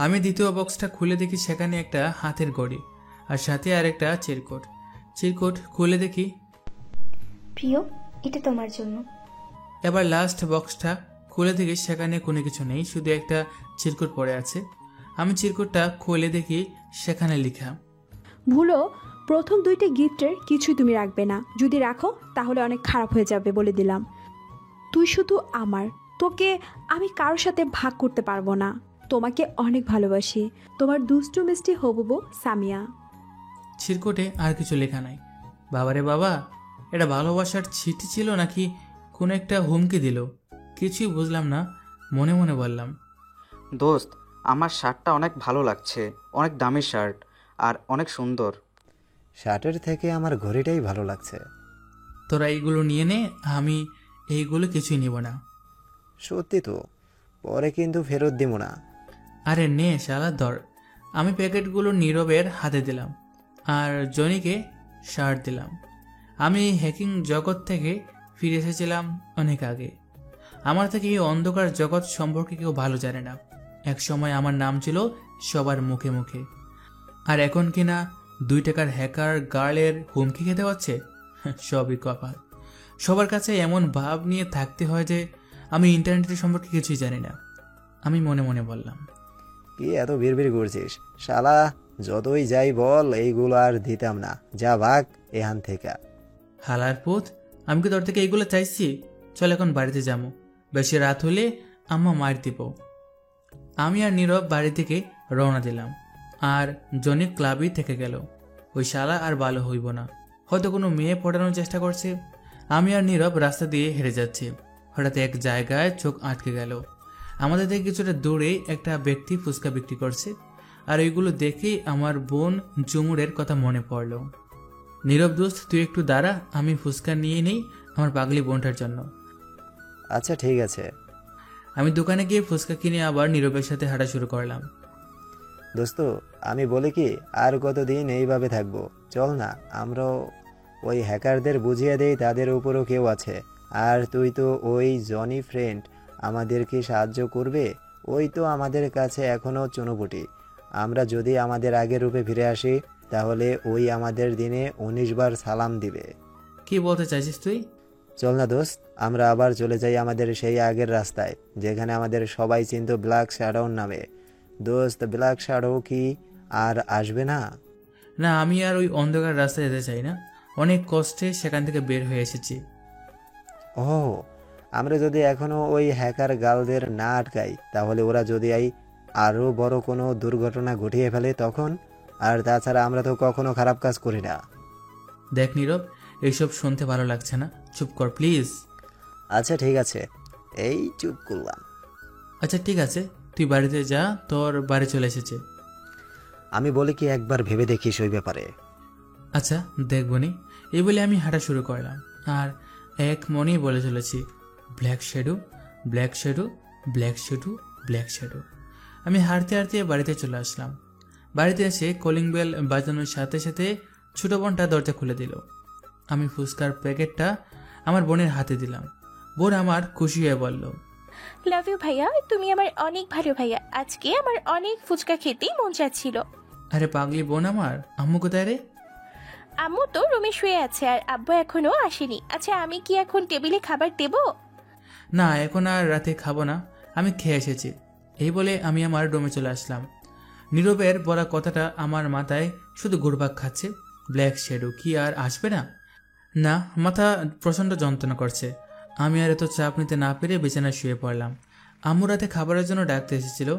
আমি দ্বিতীয় বক্সটা খুলে দেখি সেখানে একটা হাতের ঘড়ি আর সাথে আর একটা চিরকোট। চিরকোট খুলে দেখি, প্রিয় এটা তোমার জন্য। এবার লাস্ট বক্সটা খুলে দেখি সেখানে কোনো কিছু নেই, শুধু একটা চিরকোট পড়ে আছে। আমি চিরকোটটা খুলে দেখি সেখানে লেখা, ভুলো প্রথম 2টা গিফটের কিছুই তুমি রাখবে না, যদি রাখো তাহলে অনেক খারাপ হয়ে যাবে বলে দিলাম। তুই শুধু আমার, তোকে আমি কারোর সাথে ভাগ করতে পারবো না। তোমাকে অনেক ভালোবাসি, তোমার দুষ্টু মিষ্টি হবু বউ সামিয়া। চিরকুটে আর কিছু লেখা নাই। বাবারে বাবা, এটা ভালোবাসার চিঠি ছিল নাকি কোনো একটা হুমকি দিল? কিছুই বুঝলাম না, মনে মনে বললাম, দোস্ত, আমার শার্টটা অনেক ভালো লাগছে, অনেক দামি শার্ট আর অনেক সুন্দর। শার্টের থেকে আমার ঘড়িটাই ভালো লাগছে। তোরা এইগুলো নিয়ে নে, আমি এইগুলো কিছুই নিব না। সত্যি তো, পরে কিন্তু ফেরত দিব না। আরে নে শালা ধর। আমি প্যাকেটগুলো নীরবের হাতে দিলাম আর জনিকে শার্ট দিলাম। আমি হ্যাকিং জগৎ থেকে ফিরে এসেছিলাম অনেক আগে। আমার থেকে এই অন্ধকার জগৎ সম্পর্কে কেউ ভালো জানে না। এক সময় আমার নাম ছিল সবার মুখে মুখে, আর এখন কিনা 2 টাকার হ্যাকার গার্লের হুমকি খেতে হচ্ছে। সবই কপাল। সবার কাছে এমন ভাব নিয়ে থাকতে হয় যে আমি ইন্টারনেটের সম্পর্কে কিছুই জানি না। আমি মনে মনে বললাম, কি এত বিড়বিড় করছিস শালা? যতই যাই বল, এইগুলো আর দিতাম না, যা ভাগ এখান থেকে। হালার পুত, আমি কি তোর থেকে এইগুলো চাইছি? চল এখন বাড়িতে যাবো, বেশি রাত হলে আম্মা মার দিব। আমি আর নীরব বাড়ি থেকে রওনা দিলাম, আর জনি ক্লাবেই থেকে গেল। ওই শালা আর ভালো হইব না, হয়তো কোনো মেয়ে পটানোর চেষ্টা করছে। আমি আর নীরব রাস্তা দিয়ে হেঁটে যাচ্ছি। হঠাৎ এক জায়গায় চোখ আটকে গেল। আমাদের থেকে কিছুটা দূরে একটা ব্যক্তি ফুচকা বিক্রি করছে, আর ওইগুলো দেখেই আমার বোন ঝুমুরের কথা মনে পড়ল। নীরব দোস্ত, তুই একটু দাঁড়া, আমি ফুচকা নিয়ে নেই আমার পাগলি বোনটার জন্য। আচ্ছা ঠিক আছে। আমি দোকানে গিয়ে ফুচকা কিনে আবার নীরবের সাথে হাঁটা শুরু করলাম। দোস্ত, আমি বলি কি, আর কতদিন এইভাবে থাকবো? চল না, আমরাও ওই হ্যাকারদের বুঝিয়ে দেই তাদের উপরও কেউ আছে। আর তুই তো ওই জনি ফ্রেন্ড, আমাদের কি সাহায্য করবে? ওই তো আমাদের কাছে এখনও চুনোপুটি। আমরা যদি আমাদের আগের রূপে ফিরে আসি, তাহলে ওই আমাদের দিনে 19 বার সালাম দিবে। কি বলতে চাইছিস তুই? চল না দোস্ত, আমরা আবার চলে যাই আমাদের সেই আগের রাস্তায়, যেখানে আমাদের সবাই চিনত ব্ল্যাক শ্যাডোর নামে। দোস্ত, ব্ল্যাক শ্যাডো কি আর আসবে না? না, আমি আর ওই অন্ধকার রাস্তায় যেতে চাই না। অনেক কষ্টে সেখান থেকে বের হয়ে এসেছি। ও, আমরা যদি এখনো ওই হ্যাকার গালদের না আটকাই, তাহলে ওরা যদি আরও বড় কোনো দুর্ঘটনা ঘটিয়ে ফেলে তখন? আর তাছাড়া আমরা তো কখনো খারাপ কাজ করি না। দেখ নীরব, এইসব শুনতে ভালো লাগছে না, চুপ কর প্লিজ। আচ্ছা ঠিক আছে, এই চুপ করলাম। আচ্ছা ঠিক আছে, তুই বাড়িতে যা, তোর বাড়ি চলে এসেছে। আমি বলি কি, একবার ভেবে দেখিস ওই ব্যাপারে। আচ্ছা দেখবনি। এই বলে আমি হাঁটা শুরু করলাম, আর এক মনেই বলে চলেছি, black shadow, black shadow, black shadow, black shadow. আমি হাঁটতে হাঁটতে বাড়িতে চলে আসলাম। বাড়িতে এসে কলিং বেল বাজানোর সাথে সাথে ছোট বোনটা দরজা খুলে দিল। আমি ফুচকার প্যাকেটটা আমার বোনের হাতে দিলাম। বোন আমার খুশি হয়ে বলল, লাভ ইউ ভাইয়া, তুমি আমার অনেক ভালো ভাইয়া। আজকে আমার অনেক ফুচকা খেতেই মন চাচ্ছিল। আরে পাগলি বোন আমার, আম্মু কোথায় রে? আম্মু তো রুমে শুয়ে আছে, আর আব্বু এখনো আসেনি। আচ্ছা, আমি কি এখন টেবিলে খাবার দেব? না, এখন আর রাতে খাবো না, আমি খেয়ে এসেছি। এই বলে আমি আমার রুমে চলে আসলাম। নীরবের বলা কথাটা আমার মাথায় শুধু ঘুরপাক খাচ্ছে। ব্ল্যাক শ্যাডো কি আর আসবে না? না, মাথা প্রচণ্ড যন্ত্রণা করছে। আমি আর এত চাপ নিতে না পেরে বিছানায় শুয়ে পড়লাম। আম্মু রাতে খাবারের জন্য ডাকতে এসেছিল,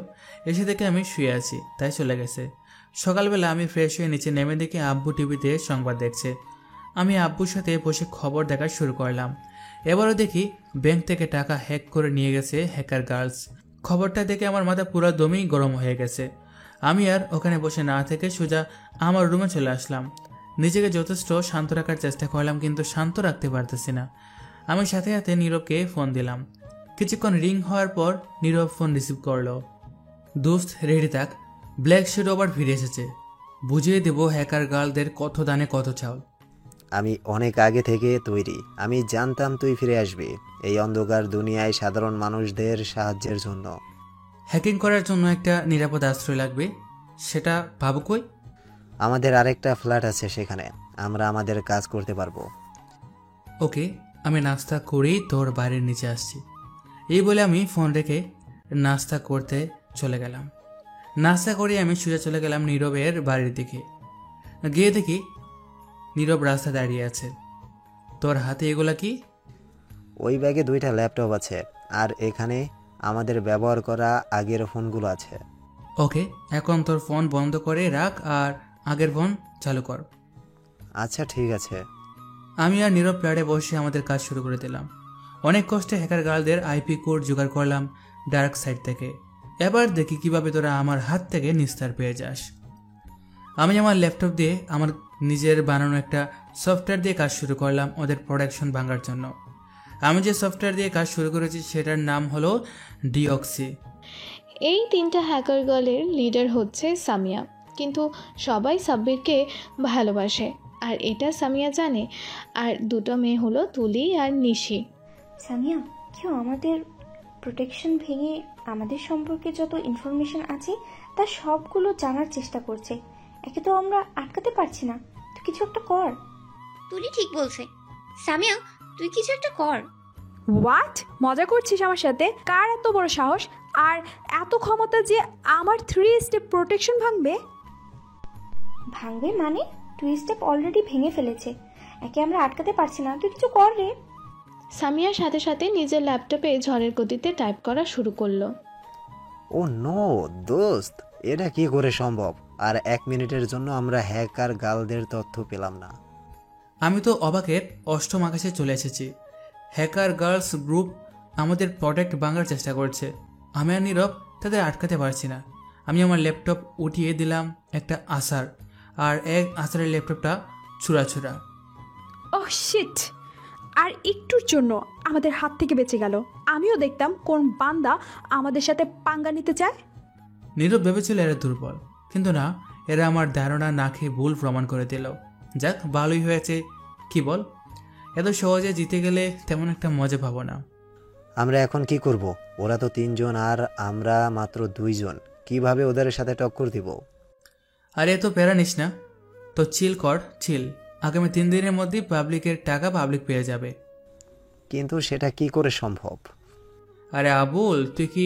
এসে দেখে আমি শুয়ে আছি, তাই চলে গেছে। সকালবেলা আমি ফ্রেশ হয়ে নিচে নেমে দেখি আব্বু টিভিতে সংবাদ দেখছে। আমি আব্বুর সাথে বসে খবর দেখা শুরু করলাম। এবারও দেখি ব্যাংক থেকে টাকা হ্যাক করে নিয়ে গেছে হ্যাকার গার্লস। খবরটা দেখে আমার মাথা পুরো দমই গরম হয়ে গেছে। আমি আর ওখানে বসে না থেকে সোজা আমার রুমে চলে আসলাম। নিজেকে যথেষ্ট শান্ত রাখার চেষ্টা করলাম, কিন্তু শান্ত রাখতে পারতেছি না। আমি সাথে সাথে নীরবকে ফোন দিলাম। কিছুক্ষণ রিং হওয়ার পর নীরব ফোন রিসিভ করলো। দোস্ত রেডি থাক, ব্ল্যাক শ্যাডো আবার ফিরে এসেছে। বুঝিয়ে দেব হ্যাকার গার্লদের কত দানে কত চাউল। আমি অনেক আগে থেকে তৈরি। আমি জানতাম তুই ফিরে আসবি এই অন্ধকার দুনিয়ায় সাধারণ মানুষদের সাহায্যের জন্য। হ্যাকিং করার জন্য একটা নিরাপদ আশ্রয় লাগবে, সেটা ভাবো কই? আমাদের আরেকটা ফ্ল্যাট আছে, সেখানে আমরা আমাদের কাজ করতে পারবো। ওকে, আমি নাস্তা করেই তোর বাড়ির নিচে আসছি। এই বলে আমি ফোন রেখে নাস্তা করতে চলে গেলাম। নাস্তা করে আমি সোজা চলে গেলাম নীরবের বাড়ির দিকে। গিয়ে দেখি নীরব রাস্তা দাঁড়িয়ে আছে। তোর হাতে এগুলা কি? ওই ব্যাগে 2টা ল্যাপটপ আছে, আর এখানে আমাদের ব্যবহার করা আগের ফোনগুলো আছে। ওকে, এখন তোর ফোন বন্ধ করে রাখ আর আগের ফোন চালু কর। আচ্ছা ঠিক আছে। আমি আর নীরব ফ্ল্যাটে বসে আমাদের কাজ শুরু করে দিলাম। অনেক কষ্টে হ্যাকার গার্লদের আইপি কোড জোগাড় করলাম ডার্ক সাইড থেকে। এবার দেখি কিভাবে তোরা আমার হাত থেকে নিস্তার পেয়ে যাস। আমি আমার ল্যাপটপ দিয়ে আমার নিজের বানানো একটা সফটওয়্যার দিয়ে কাজ শুরু করলাম ওদের প্রোডাকশন ভাঙার জন্য। আমি যে সফটওয়্যার দিয়ে কাজ শুরু করেছি সেটার নাম হলো ডিঅক্সি। এই 3টা হ্যাকার গার্লের লিডার হচ্ছে সামিয়া, কিন্তু সবাই সাব্বিরকে ভালোবাসে আর এটা সামিয়া জানে। আর 2টো মেয়ে হলো তুলি আর নিশি। সামিয়া, কেউ আমাদের প্রোটেকশন ভেঙে আমাদের সম্পর্কে যত ইনফরমেশন আছে তার সবগুলো জানার চেষ্টা করছে। একে তো আমরা আটকাতে পারছি না, তুই কিছু একটা কর। তুলি ঠিক বলছে। সামিয়া, তুই কিছু একটা কর। হোয়াট? মজা করছিস আমার সাথে? কার এত বড় সাহস আর এত ক্ষমতা যে আমার 3 স্টেপ প্রোটেকশন ভাঙবে? ভাঙবে মানে? 2 স্টেপ অলরেডি ভেঙে ফেলেছে, একে আমরা আটকাতে পারছি না, তুই কিছু কর রে। সামিয়ার সাথে সাথে নিজের ল্যাপটপে ঝড়ের গতিতে টাইপ করা শুরু করলো। ও নো দোস্ত, এটা কি করে সম্ভব? আর 1 মিনিটের জন্য আমরা হ্যাকার গার্লদের তথ্য পেলাম না। আমি তো অবাকের 8ম আকাশে চলে এসেছি। হ্যাকার গার্লস গ্রুপ আমাদের প্রোডাক্ট ভাঙার চেষ্টা করছে। আমি আর নীরব তাদের আটকাতে পারছি না। আমি আমার ল্যাপটপ উঠিয়ে দিলাম একটা আসার, আর এক আসারের ল্যাপটপটা ছুড়া। Oh shit! আর একটুর জন্য আমাদের হাত থেকে বেঁচে গেল। আমিও দেখতাম কোন বান্দা আমাদের সাথে পাঙ্গা নিতে চায়। নীরব ভেবেছিল এরা দুর্বল, কিন্তু না, এরা আমার ধারণা না খেয়ে ভুল প্রমাণ করে দিল। যাক, ভালোই হয়েছে। কি বল, এত সহজে জিতে গেলে তেমন একটা মজা পাবো না। আমরা এখন কি করব? ওরা তো 3 জন আর আমরা মাত্র 2 জন। কিভাবে ওদের সাথে টক্কর দিব? আরে এত প্যারা নিস না তো, চিল কর, চিল। আগামী 3 দিনের মধ্যেই পাবলিকের টাকা পাবলিক পেয়ে যাবে। কিন্তু সেটা কি করে সম্ভব? আরে আবুল, তুই কি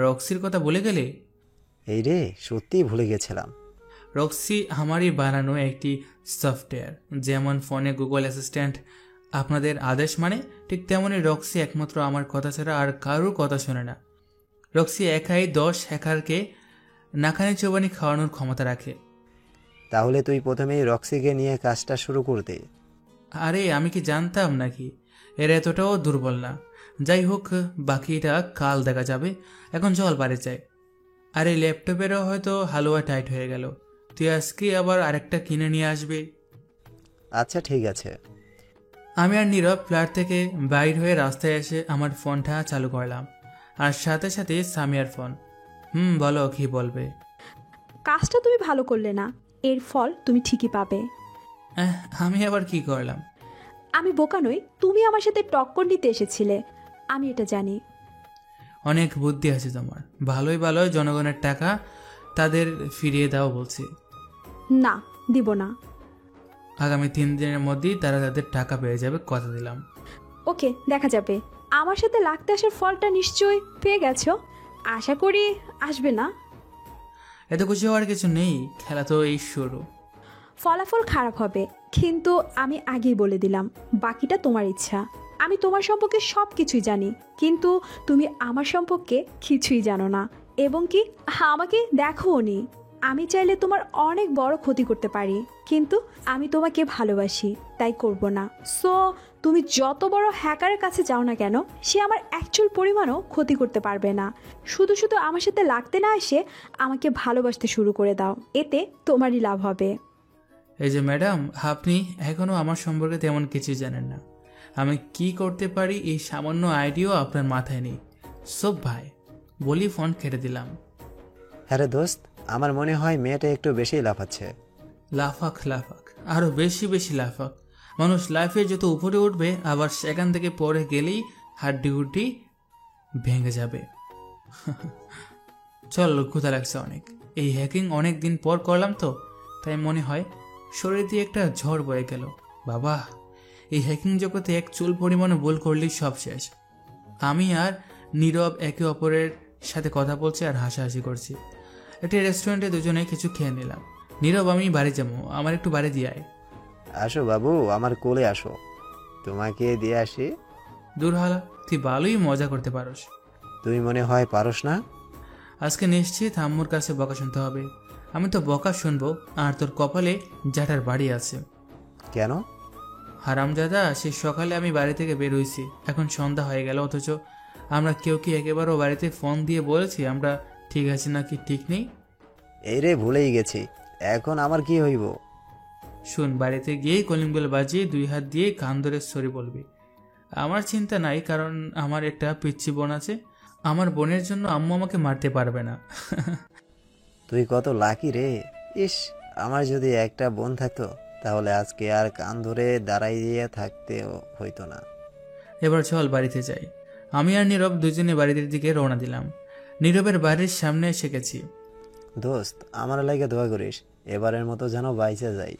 রক্সির কথা ভুলে গেলি? এই রে, সত্যিই ভুলে গেছিলাম। রক্সি আমারই বানানো একটি সফটওয়্যার। যেমন ফোনে গুগল অ্যাসিস্ট্যান্ট আপনাদের আদেশ মানে, ঠিক তেমনই রক্সি একমাত্র আমার কথা ছাড়া আর কারোর কথা শোনে না। রক্সি একাই 10 হ্যাকারকে নাকানি চোবানি খাওয়ানোর ক্ষমতা রাখে। তাহলে তুই প্রথমেই রক্সিকে নিয়ে কাজটা শুরু করতে। আরে আমি কি জানতাম নাকি এরা এতটাও দুর্বল না। যাই হোক, বাকিটা কাল দেখা যাবে। এখন চল বাড়ি যাই। আর এই ল্যাপটপেরও হয়তো হালুয়া টাইট হয়ে গেল। তুই আজকে আবার আরেকটা কিনে নিয়ে আসবি। আচ্ছা ঠিক আছে। আমি আর নীরব ফ্ল্যাট থেকে বাইর হয়ে রাস্তায় এসে আমার ফোনটা চালু করলাম, আর সাথে সাথে সামিয়ার ফোন। বলো, কি বলবে? কাজটা তুমি ভালো করলে না, এর ফল তুমি ঠিকই পাবে। আমি আবার কি করলাম? আমি বোকা নই, তুমি আমার সাথে টক্কর নিতে এসেছিলে, আমি এটা জানি। অনেক বুদ্ধি আছে তোমার। ভালোই ভালোই জনগণের টাকা তাদের ফিরিয়ে দাও বলছি। না, দিব না। আগামী 3 দিনের মধ্যেই তারা তাদের টাকা পেয়ে যাবে, কথা দিলাম। ওকে, দেখা যাবে। আমার সাথে লাগতে আসার ফলটা নিশ্চয়ই পেয়ে গেছো, আশা করি আসবে না। এত কিছু হওয়ার কিছু নেই, খেলা তো এই শুরু। ফলাফল খারাপ হবে, কিন্তু আমি আগেই বলে দিলাম, বাকিটা তোমার ইচ্ছা। আমি তোমার সম্পর্কে সব কিছুই জানি, কিন্তু তুমি আমার সম্পর্কে কিছুই জানো না, এবং কি আমাকে দেখোও নি। আমি চাইলে তোমার অনেক বড় ক্ষতি করতে পারি, কিন্তু আমি তোমাকে ভালোবাসি, তাই করব না। সো তুমি যত বড় হ্যাকারের কাছে যাও না কেন, সে আমার অ্যাকচুয়াল পরিমাণও ক্ষতি করতে পারবে না। শুধু শুধু আমার সাথে লাগতে না এসে আমাকে ভালোবাসতে শুরু করে দাও, এতে তোমারই লাভ হবে। এই যে ম্যাডাম, আপনি এখনো আমার সম্পর্কে তেমন কিছু জানেন না। আমি কি করতে পারি এই সামান্য আইডিয়াও আপনার মাথায় নেই। সব ভাই বলি ফোন কেটে দিলাম। হ্যাঁ রে দোস্ত, আমার মনে হয় মেয়েটা একটু বেশি লাফাচ্ছে। লাফাক লাফাক, আরো বেশি বেশি লাফাক। মানুষ লাইফে যত উপরে উঠবে, আবার সেখান থেকে পরে গেলেই হাড্ডি গুড্ডি ভেঙে যাবে। চল, ক্ষুধা লাগছে অনেক। এই হ্যাকিং অনেক দিন পর করলাম তো, তাই মনে হয় শরীর দিয়ে একটা ঝড় বয়ে গেল। বাবা, এই হ্যাকিং জগতে এক চুল পরিমাণও ভুল করলেই সব শেষ। আমি আর নীরব একে অপরের সাথে কথা বলছি আর হাসাহাসি করছি। একটি রেস্টুরেন্টে দুজনে কিছু খেয়ে নিলাম। নীরব, আমি বাড়ি যাবো, আমার একটু বাড়ি দিয়ে আয়। আসো বাবু, আমার কোলে আসো, তোমাকে দিয়ে আসি। দূর হালা, তুই ভালোই মজা করতে পারোস। তুই মনে হয় পারস না। আজকে নিশ্চিত আম্মুর কাছে বকা শুনতে হবে। আমি তো বকা শুনবো, আর তোর কপালে জ্যাঠার বাড়ি আছে। কেন? হারামজাদা, সে সকালে আমি বাড়ি থেকে বের হইছি, এখন সন্ধ্যা হয়ে গেল, অথচ আমরা কেউ কি একেবারেও বাড়িতে ফোন দিয়ে বলেছি আমরা ঠিক আছি নাকি ঠিক নেই? এই রে, ভুলেই গেছি। এখন আমার কি হইব? শুন, বাড়িতে গিয়ে কলিং বেল বাজিয়ে 2 হাত দিয়ে কান ধরে সরি বলবি। আমার চিন্তা নাই, কারণ আমার একটা পিচ্চি বোন আছে। আমার বোনের জন্য আম্মু আমাকে মারতে পারবে না। তুই কত লাকি রে। ইস, আমার যদি একটা বোন থাকতো তাহলে আজকে আর কান ধরে দাঁড়াইয়ে থাকতে হইতো না। এবার চল বাড়িতে যাই। আমি আর নীরব দুজনে বাড়ির দিকে রওনা দিলাম। নীরবের বাড়ির সামনে এসে গেছি। দোস্ত, আমার লাগে দোয়া করিস, এবারের মতো যেন বাইচে যাই।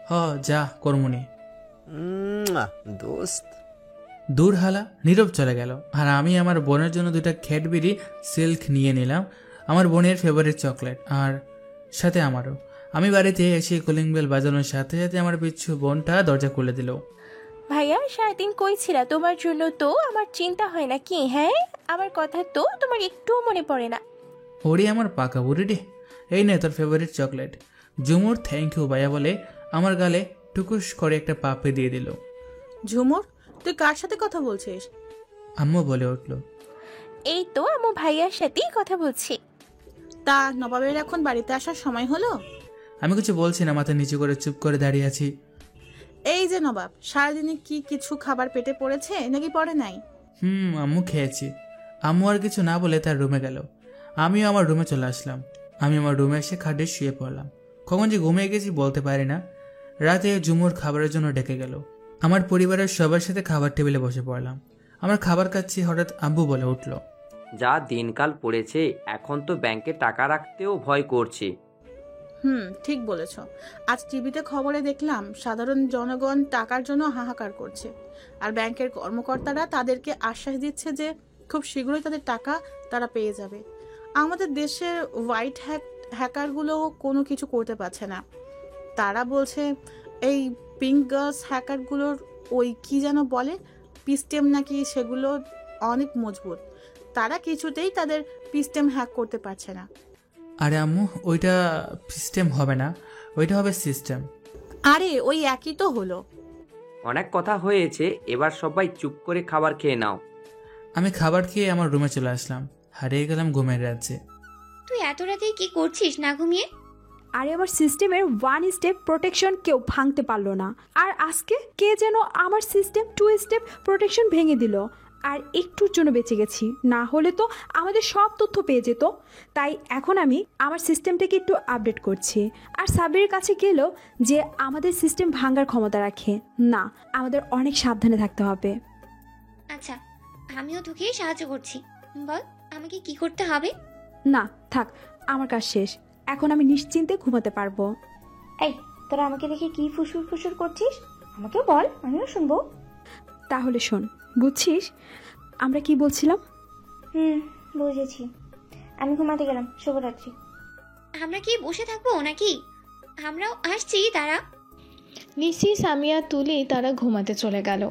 হ, যা কর্মনি দোস্ত। দূর হালা, নীরব চলে গেল, আর আমি আমার বোনের জন্য 2টা ক্যাডবেরি সিল্ক নিয়ে নিলাম, আমার বোনের ফেভারিট চকলেট, আর সাথে আমারও। আমি বাড়িতে এসে কলিং বেল বাজানোর সাথে সাথে আমার পিচ্ছু বোনটা দরজা খুলে দিল। ভাইয়া, সারাদিন কই ছিলা? তোমার জন্য তো আমার চিন্তা হয় না কি? হ্যাঁ, আমার কথা তো তোমার একটুও মনে পড়ে না। ওরে আমার পাকা বুড়ি রে, এই নে তোর favourite chocolate. Jhumur thank you ভাইয়া বলে আমার গালে টুকুস করে একটা পাপে দিয়ে দিল। ঝুমুর, তুই কার সাথে কথা বলছিস? আম্মু বলে উঠল। এই তো আমু ভাইয়ার সাথেই কথা বলছি। তা নবাবের এখন বাড়িতে আসার সময় হলো? আমি কিছু বলছি না, মাথা নিচু করে চুপ করে দাঁড়িয়ে আছি। এই যে নবাব, সারাদিনে কি কিছু খাবার পেটে পড়েছে নাকি পড়ে নাই? আম্মু খেয়েছি। আম্মু আর কিছু না বলে তার রুমে গেল। আমিও আমার রুমে চলে আসলাম। আমি আমার রুমে এসে খাটে শুয়ে পড়লাম। কখন যে ঘুমিয়ে গেছি বলতে পারি না। রাতে ঝুমুর খাবারের জন্য ডেকে গেল। আমার পরিবারের সবার সাথে খাবার টেবিলে বসে পড়লাম। আমার খাবার খাচ্ছি, হঠাৎ আব্বু বলে উঠল, যা দিনকাল পড়েছে, এখন তো ব্যাংকে টাকা রাখতেও ভয় করছে। ঠিক বলেছ। আজ টিভিতে খবরে দেখলাম সাধারণ জনগণ টাকার জন্য হাহাকার করছে, আর ব্যাংকের কর্মকর্তারা তাদেরকে আশ্বাস দিচ্ছে যে খুব শীঘ্রই তাদের টাকা তারা পেয়ে যাবে। আমাদের দেশের হোয়াইট হ্যাকারগুলো কোনো কিছু করতে পারছে না। তারা বলছে এই পিঙ্ক গার্লস হ্যাকারগুলোর ওই কি যেন বলে সিস্টেম নাকি সেগুলো অনেক মজবুত, তারা কিছুতেই তাদের সিস্টেম হ্যাক করতে পারছে না। আরে আম্মু, ওইটা সিস্টেম হবে না, ওইটা হবে সিস্টেম। আরে ওই একই তো হলো। অনেক কথা হয়েছে, এবার সবাই চুপ করে খাবার খেয়ে নাও। আমি খাবার খেয়ে আমার রুমে চলে আসলাম। হারিয়ে গেলাম ঘুমের রাজ্যে। তুই এত রাতে কি করছিস না ঘুমিয়ে? আরে আমার সিস্টেমের 1 স্টেপ প্রোটেকশন কেউ ভাঙতে পারলো না, আর আজকে কে যেন আমার সিস্টেম 2 স্টেপ প্রোটেকশন ভেঙে দিল, আর একটুর জন্য বেঁচে গেছি, না হলে তো আমাদের সব তথ্য পেয়ে যেত। তাই এখন আমি আমার সিস্টেমটাকে একটু আপডেট করছি। আর সাবিরের কাছে গেলেও যে আমাদের সিস্টেম ভাঙার ক্ষমতা রাখে না, আমাদের অনেক সাবধানে থাকতে হবে। আচ্ছা, আমিও তোকে সাহায্য করছি। বল আমাকে কি করতে হবে? না থাক, আমার কাজ শেষ, এখন আমি নিশ্চিন্তে ঘুমাতে পারবো। এই, তোরা আমাকে দেখে কি ফুসুর ফুসুর করছিস? আমাকেও বল, আমিও শুনবো। তাহলে শোন, বুঝছিস আমরা কি বলছিলাম? বুঝেছি। আমি ঘুমাতে গেলাম, শুভরাত্রি। আমরা কি বসে থাকবো নাকি? আমরাও আসছি। তারা নিশি, সামিয়া, তুলি তারা ঘুমাতে চলে গেল।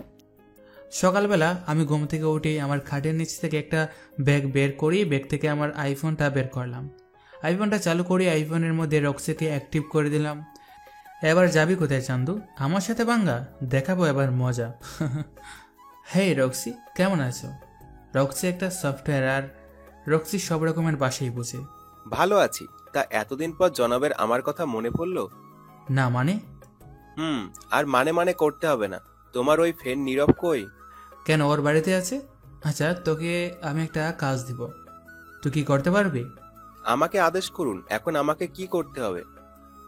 সকালবেলা আমি ঘুম থেকে উঠে আমার খাটের নিচ থেকে একটা ব্যাগ বের করি। ব্যাগ থেকে আমার আইফোনটা বের করলাম। আইফোনটা চালু করে আইফোনের মধ্যে রক্সিকে অ্যাক্টিভ করে দিলাম। এবার যাবি কোথায় চান্দু? আমার সাথে বাঙ্গা দেখাবো এবার মজা। হেই রক্সি, কেমন আছো? রক্সি একটা সফটওয়্যার, আর রক্সি সব রকমের বাসাই বুঝে। ভালো আছি। তা এতদিন পর জনাবের আমার কথা মনে পড়লো? না মানে? আর মানে করতে হবে না। তোমার ওই ফ্রেন্ড নীরব কই? কেন, ওর বাড়িতে আছে। আচ্ছা, তোকে আমি একটা কাজ দিব, তুই কি করতে পারবি? আমাকে আদেশ করুন, এখন আমাকে কি করতে হবে?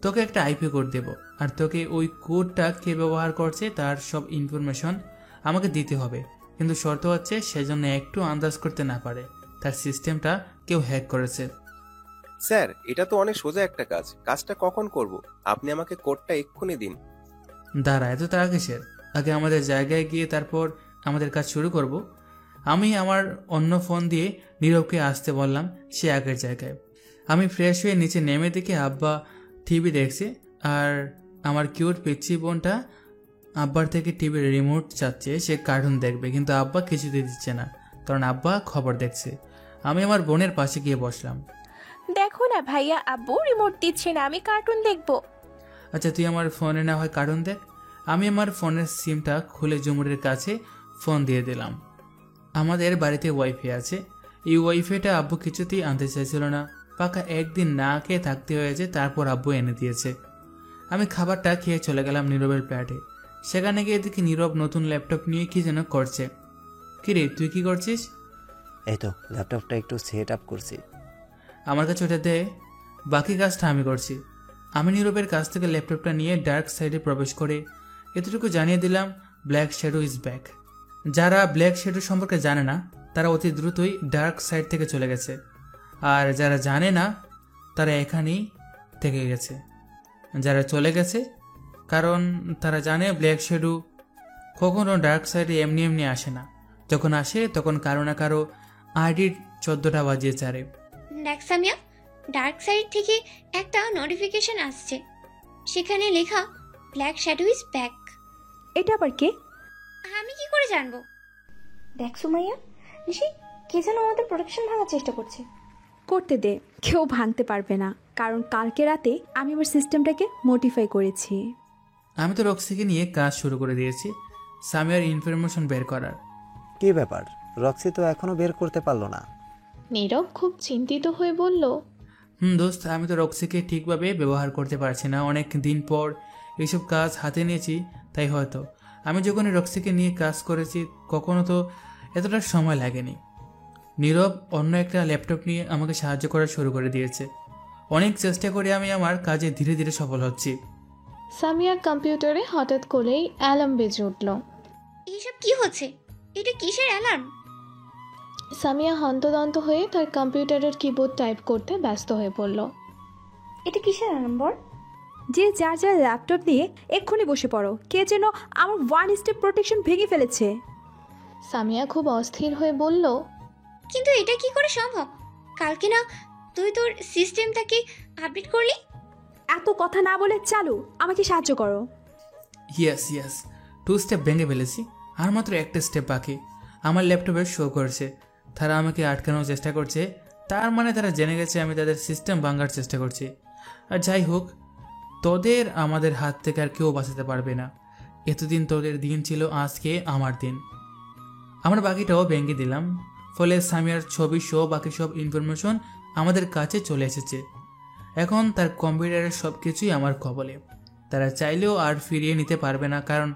তোকে একটা আইপি কোড দেব, আর তোকে ওই কোডটা কে ব্যবহার করছে তার সব ইনফরমেশন আমাকে দিতে হবে। কিন্তু শর্ত হচ্ছে সেজন্য একটু আন্দাজ করতে না পারে তার সিস্টেমটা কেউ হ্যাক করেছে। স্যার, এটা তো অনেক সোজা একটা কাজ। কাজটা কখন করব? আপনি আমাকে কোডটা এক্ষুনি দিন। দাঁড়া, এত তারা কিসের? আগে আমাদের জায়গায় গিয়ে তারপর আমাদের কাজ শুরু করব। আমি আমার অন্য ফোন দিয়ে নীরবকে আসতে বললাম সে আগের জায়গায়। আমি ফ্রেশ হয়ে নিচে নেমে দেখি আব্বা টিভি দেখছে, আর আমার কিউট পিচ্ছি বোনটা আব্বার থেকে টিভির রিমোট চাচ্ছে, সে কার্টুন দেখবে, কিন্তু আব্বা কিছুতে দিচ্ছে না, কারণ আব্বা খবর দেখছে। আমি আমার বোনের পাশে গিয়ে বসলাম। দেখো না ভাইয়া, আব্বু রিমোট দিচ্ছে না, আমি কার্টুন দেখবো। আচ্ছা তুই আমার ফোনে না হয় কার্টুন দেখ। আমি আমার ফোনের সিমটা খুলে ঝুমুরের কাছে ফোন দিয়ে দিলাম। আমাদের বাড়িতে ওয়াইফাই আছে। এই ওয়াইফাইটা আব্বু কিছুতেই আনতে চাইছিল না। পাকা একদিন না খেয়ে থাকতে হয়েছে, তারপর আব্বু এনে দিয়েছে। আমি খাবারটা খেয়ে চলে গেলাম নীরবের ফ্ল্যাটে। সেখানে গিয়ে দেখি নীরব নতুন ল্যাপটপ নিয়ে কি যেন করছে। কিরে তুই কি করছিস? এই তো ল্যাপটপটা একটু সেট আপ করছি। আমার কাছে ওটা দে, বাকি কাজটা আমি করছি। আমি নীরবের কাছ থেকে ল্যাপটপটা নিয়ে ডার্ক সাইডে প্রবেশ করে এতটুকু জানিয়ে দিলাম, ব্ল্যাক শ্যাডো ইজ ব্যাক। যারা ব্ল্যাক শ্যাডো সম্পর্কে জানে না তারা অতি দ্রুতই ডার্ক সাইড থেকে চলে গেছে, আর যারা জানে না তারা এখানেই থেকে গেছে। যারা চলে গেছে কারণ তারা জানে ব্ল্যাক শ্যাডো কখনো ডার্ক সাইডে এমনি এমনি আসে না, যখন আসে তখন কারো না কারো আইডির 14টা বাজিয়ে ছাড়ে। দেখ সামিয়া, ডার্ক সাইড থেকে একটা নোটিফিকেশন আসছে, সেখানে লেখা ব্ল্যাক শ্যাডো ইজ ব্যাক। এটা আবার কে? আমি কি করে জানবো? দেখ সুমাইয়া, নিশি কে যেন আমাদের প্রোটেকশন ভাঙার চেষ্টা করছে। করতে দে, কেউ ভাঙতে পারবে না, কারণ কালকে রাতে আমি আমার সিস্টেমটাকে মডিফাই করেছি। আমি তো রক্সিকে নিয়ে কাজ শুরু করে দিয়েছি সামিয়ার ইনফরমেশন বের করার। কি ব্যাপার, রক্সি তো এখনো বের করতে পারলো না? নীরব খুব চিন্তিত হয়ে বলল, দোস্ত, আমি তো রক্সিকে ঠিকভাবে ব্যবহার করতে পারছি না। অনেক দিন পর এইসব কাজ হাতে নিয়েছি, তাই হয়তো আমি যখন রক্সিকে নিয়ে কাজ করেছি কখনো তো এতটা সময় লাগেনি। নীরব অন্য একটা ল্যাপটপ নিয়ে আমাকে সাহায্য করা শুরু করে দিয়েছে। অনেক চেষ্টা করে আমি আমার কাজে ধীরে ধীরে সফল হচ্ছি। সামিয়ার কম্পিউটারে হঠাৎ করেই অ্যালার্ম বেজে উঠল। এইসব কি হচ্ছে? এটা কিসের অ্যালার্ম? সামিয়া হন্তদন্ত হয়ে তার কম্পিউটারের কিবোর্ড টাইপ করতে ব্যস্ত হয়ে পড়ল। এটা কিসের অ্যালার্ম বল? যে যার যার ল্যাপটপ নিয়ে এক্ষুনি বসে পড়ো, কে যেন আমার 1 স্টেপ প্রোটেকশন ভেঙে ফেলেছে। সামিয়া খুব অস্থির হয়ে বলল, কিন্তু এটা কি করে সম্ভব? কালকে না তুই তোর সিস্টেমটাকে আপডেট করলি? এত কথা না বলে চালু, আমাকে সাহায্য করো। ইয়াস 2 স্টেপ ভেঙে ফেলেছি, আর মাত্র একটা স্টেপ বাকি। আমার ল্যাপটপে শো করছে তারা আমাকে আটকানোর চেষ্টা করছে, তার মানে তারা জেনে গেছে আমি তাদের সিস্টেম ভাঙার চেষ্টা করছি। আর যাই হোক, তোদের আমাদের হাত থেকে আর কেউ বাঁচাতে পারবে না। এতদিন তোদের দিন ছিল, আজকে আমার দিন। আমরা বাকিটাও ভেঙে দিলাম, ফলে সামিয়ার ছবি সহ বাকি সব ইনফরমেশন আমাদের কাছে চলে এসেছে। এখন তার কম্পিউটারের সব কিছুই আমার কবলে। তারা চাইলেও আর ফিরিয়ে নিতে পারবে না, কারণ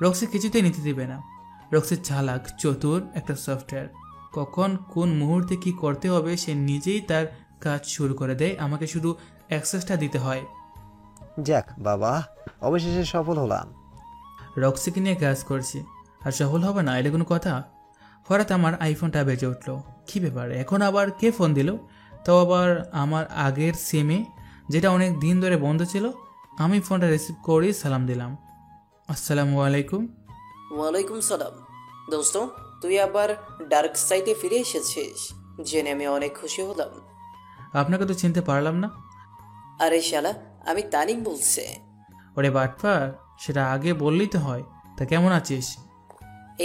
রক্সি কিছুতেই নিতে দেবে না। রক্সি চালাক, চতুর একটা সফটওয়্যার। কখন কোন মুহূর্তে কি করতে হবে সে নিজেই তার কাজ শুরু করে দেয়, আমাকে শুধু অ্যাক্সেসটা দিতে হয়। যাক বাবা, অবশেষে সফল হলাম। রক্সিকে নিয়ে কাজ করছি আর সফল হবে না, এটা কোনো কথা? হঠাৎ আমার আইফোনটা বেজে উঠলো। কী ব্যাপার, এখন আবার কে ফোন দিল? তাও আবার আমার আগের সিমে, যেটা অনেক দিন ধরে বন্ধ ছিল। আমি ফোনটা রিসিভ করে সালাম দিলাম। আসসালামু আলাইকুম। ওয়ালাইকুম সালাম। দোস্ত, তুই আবার ডার্ক সাইডে ফিরে এসেছিস জেনে আমি অনেক খুশি হলাম। আপনাকে তো চিনতে পারলাম না। আরে শালা, আমি তানিম বলছি। ওরে বাটপার, সেটা আগে বললেই তো হয়। তা কেমন আছিস?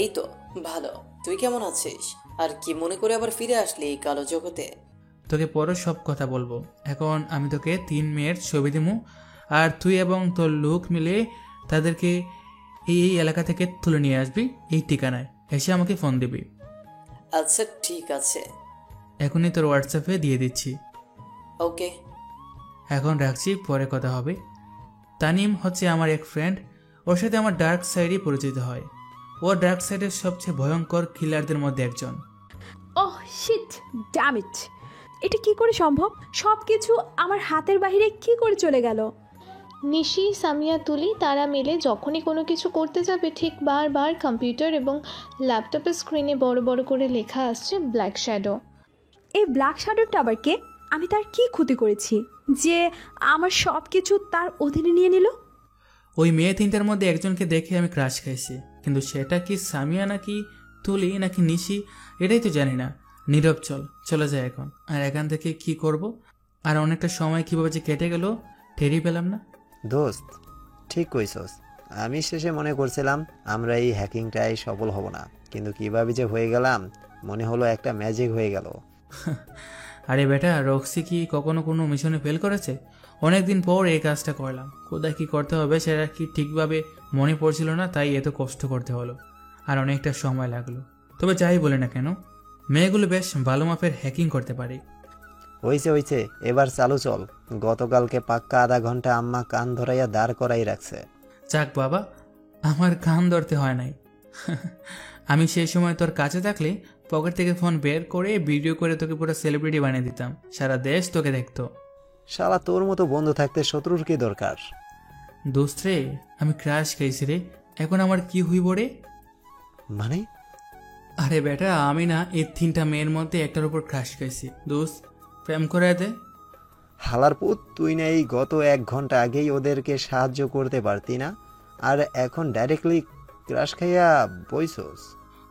এই তো ভালো, তুই কেমন আছিস? আর কি মনে করে আবার ফিরে আসলি এই কালো জগতে? তোকে পরে সব কথা বলবো। এখন আমি তোকে 3 মেয়ের ছবি দিমু, আর তুই এবং তোর লোক মিলে তাদেরকে এই এলাকা থেকে তুলে নিয়ে আসবি। এই ঠিকানায় এসে আমাকে ফোন দিবি। আচ্ছা ঠিক আছে, এখনই তোর হোয়াটসঅ্যাপে দিয়ে দিচ্ছি। ওকে, এখন রাখছি, পরে কথা হবে। তানিম হচ্ছে আমার এক ফ্রেন্ড, ওর সাথে আমার ডার্ক সাইডে পরিচিত হয়। ও ডার্ক সাইডের সবচেয়ে ভয়ঙ্কর কিলারদের মধ্যে একজন। ওহ শিট, ড্যাম ইট, এটা কি করে সম্ভব? সব কিছু আমার হাতের বাইরে কি করে চলে গেল? নিশি, সামিয়া, তুলি তারা মিলে যখনই কোনো কিছু করতে যাবে ঠিক বারবার কম্পিউটার এবং ল্যাপটপের স্ক্রিনে বড় বড় করে লেখা আসছে ব্ল্যাক শ্যাডো। এই ব্ল্যাক শ্যাডোটা আবার কে? আমি তার কি ক্ষতি করেছি যে আমার সব কিছু তার অধীনে নিয়ে নিল? ওই মেয়ে 3টার মধ্যে একজনকে দেখে আমি ক্রাশ খাইছি, কিন্তু সেটা কি সামিয়া নাকি তুলি নাকি নিশি এটাই তো জানি না। নীরব, চলে যায় এখন। আর এখান থেকে কি করব? আর অনেকটা সময় কীভাবে যে কেটে গেল টেরই পেলাম না। দোস্ত, ঠিক কইছস, আমি শেষে মনে করছিলাম আমরা এই হ্যাকিংটাই সফল হব না, কিন্তু কিভাবে যে হয়ে গেলাম মনে হলো একটা ম্যাজিক হয়ে গেল। আরে বেটা, রক্সি কি কখনো কোনো মিশনে ফেল করেছে? অনেকদিন পর এই কাজটা করলাম। কোথায় কি করতে হবে সেটা কি ঠিকভাবে মনে পড়ছিল না, তাই এত কষ্ট করতে হলো আর অনেকটা সময় লাগলো। তবে যাই বলে না কেন, মেয়েগুলো বেশ ভালো মাপের হ্যাকিং করতে পারে। হইছে, এবার চালু চল। গতকালকে পাক্কা আধা ঘন্টা আম্মা কান ধরাইয়া দাঁড় করাই রাখছে। যাক বাবা, আমার কান ধরতে হয় নাই। আমি সেই সময় তোর কাছে থাকলে পকেট থেকে ফোন বের করে ভিডিও করে তোকে পুরো সেলিব্রিটি বানিয়ে দিতাম, সারা দেশ তোকে দেখতো। শালা তোর মতো বন্ধু থাকতে শত্রুর কি দরকার? দোস্ত রে, আমি ক্রাশ খাইছি রে, এখন আমার কি হইব রে? মানে? আরে বেটা, আমি না এই 3টা মেয়ের মধ্যে একটার উপর ক্রাশ খাইছি। দোস্ত, প্রেম করে দে। হালার পুত, তুই না এই গত 1 ঘন্টা আগেই ওদেরকে সাহায্য করতে পারতি না, আর এখন ডাইরেক্টলি ক্রাশ খাইয়া বইছস?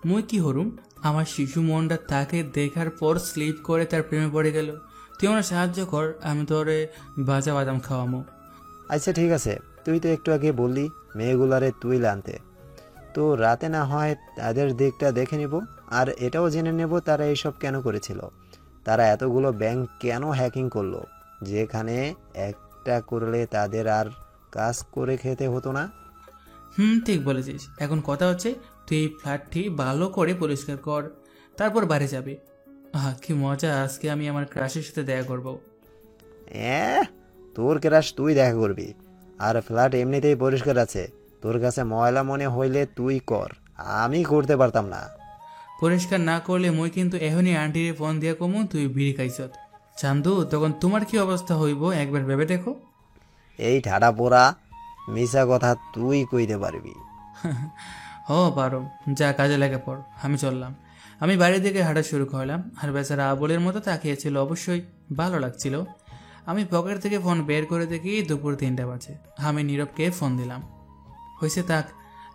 মুই কি হরুম, আমার শিশু মনটা তাকে দেখার পর স্লিপ করে তার প্রেমে পড়ে গেল। তুই আমার সাহায্য কর, আমি তোরে ভাজা বাদাম খাওয়ামো। আচ্ছা ঠিক আছে, তুই তো একটু আগে বললি মেয়েগুলারে তুই আনতে, তো রাতে না হয় তাদের দিকটা দেখে নিব, আর এটাও জেনে নেব তারা এইসব কেন করেছিল। তারা এতগুলো ব্যাংক কেন হ্যাকিং করলো, যেখানে একটা করলে তাদের আর কাজ করে খেতে হতো না। ঠিক বলেছিস। এখন কথা হচ্ছে, তুই এই ফ্ল্যাটটি ভালো করে পরিষ্কার কর, তারপর বাড়ি যাবে। কি মজা, আজকে আমি আমার ক্রাশের সাথে দেখা করবো। তোর ক্রাশ তুই দেখা করবি, আর ফ্ল্যাট এমনিতেই পরিষ্কার আছে। তোর কাছে ময়লা মনে হইলে তুই কর, আমি করতে পারতাম না। পরিষ্কার না করলে মই কিন্তু এখনই আন্টিরে ফোন দিয়া কমু তুই বিড়ি খাইছত। চান্দু, তখন তোমার কি অবস্থা হইব একবার ভেবে দেখো। এই ঠাডা পোড়া মিশা কথা তুই কইতে পারবি? পারো, যা কাজে লেগে পড়, আমি চললাম। আমি বাড়ির দিকে হাঁটা শুরু করলাম, আর বেচারা আবলের মতো তাকিয়েছিল। অবশ্যই ভালো লাগছিল। আমি পকেট থেকে ফোন বের করে দেখি দুপুর 3টা বাজে। আমি নীরবকে ফোন দিলাম। হয়েছে থাক,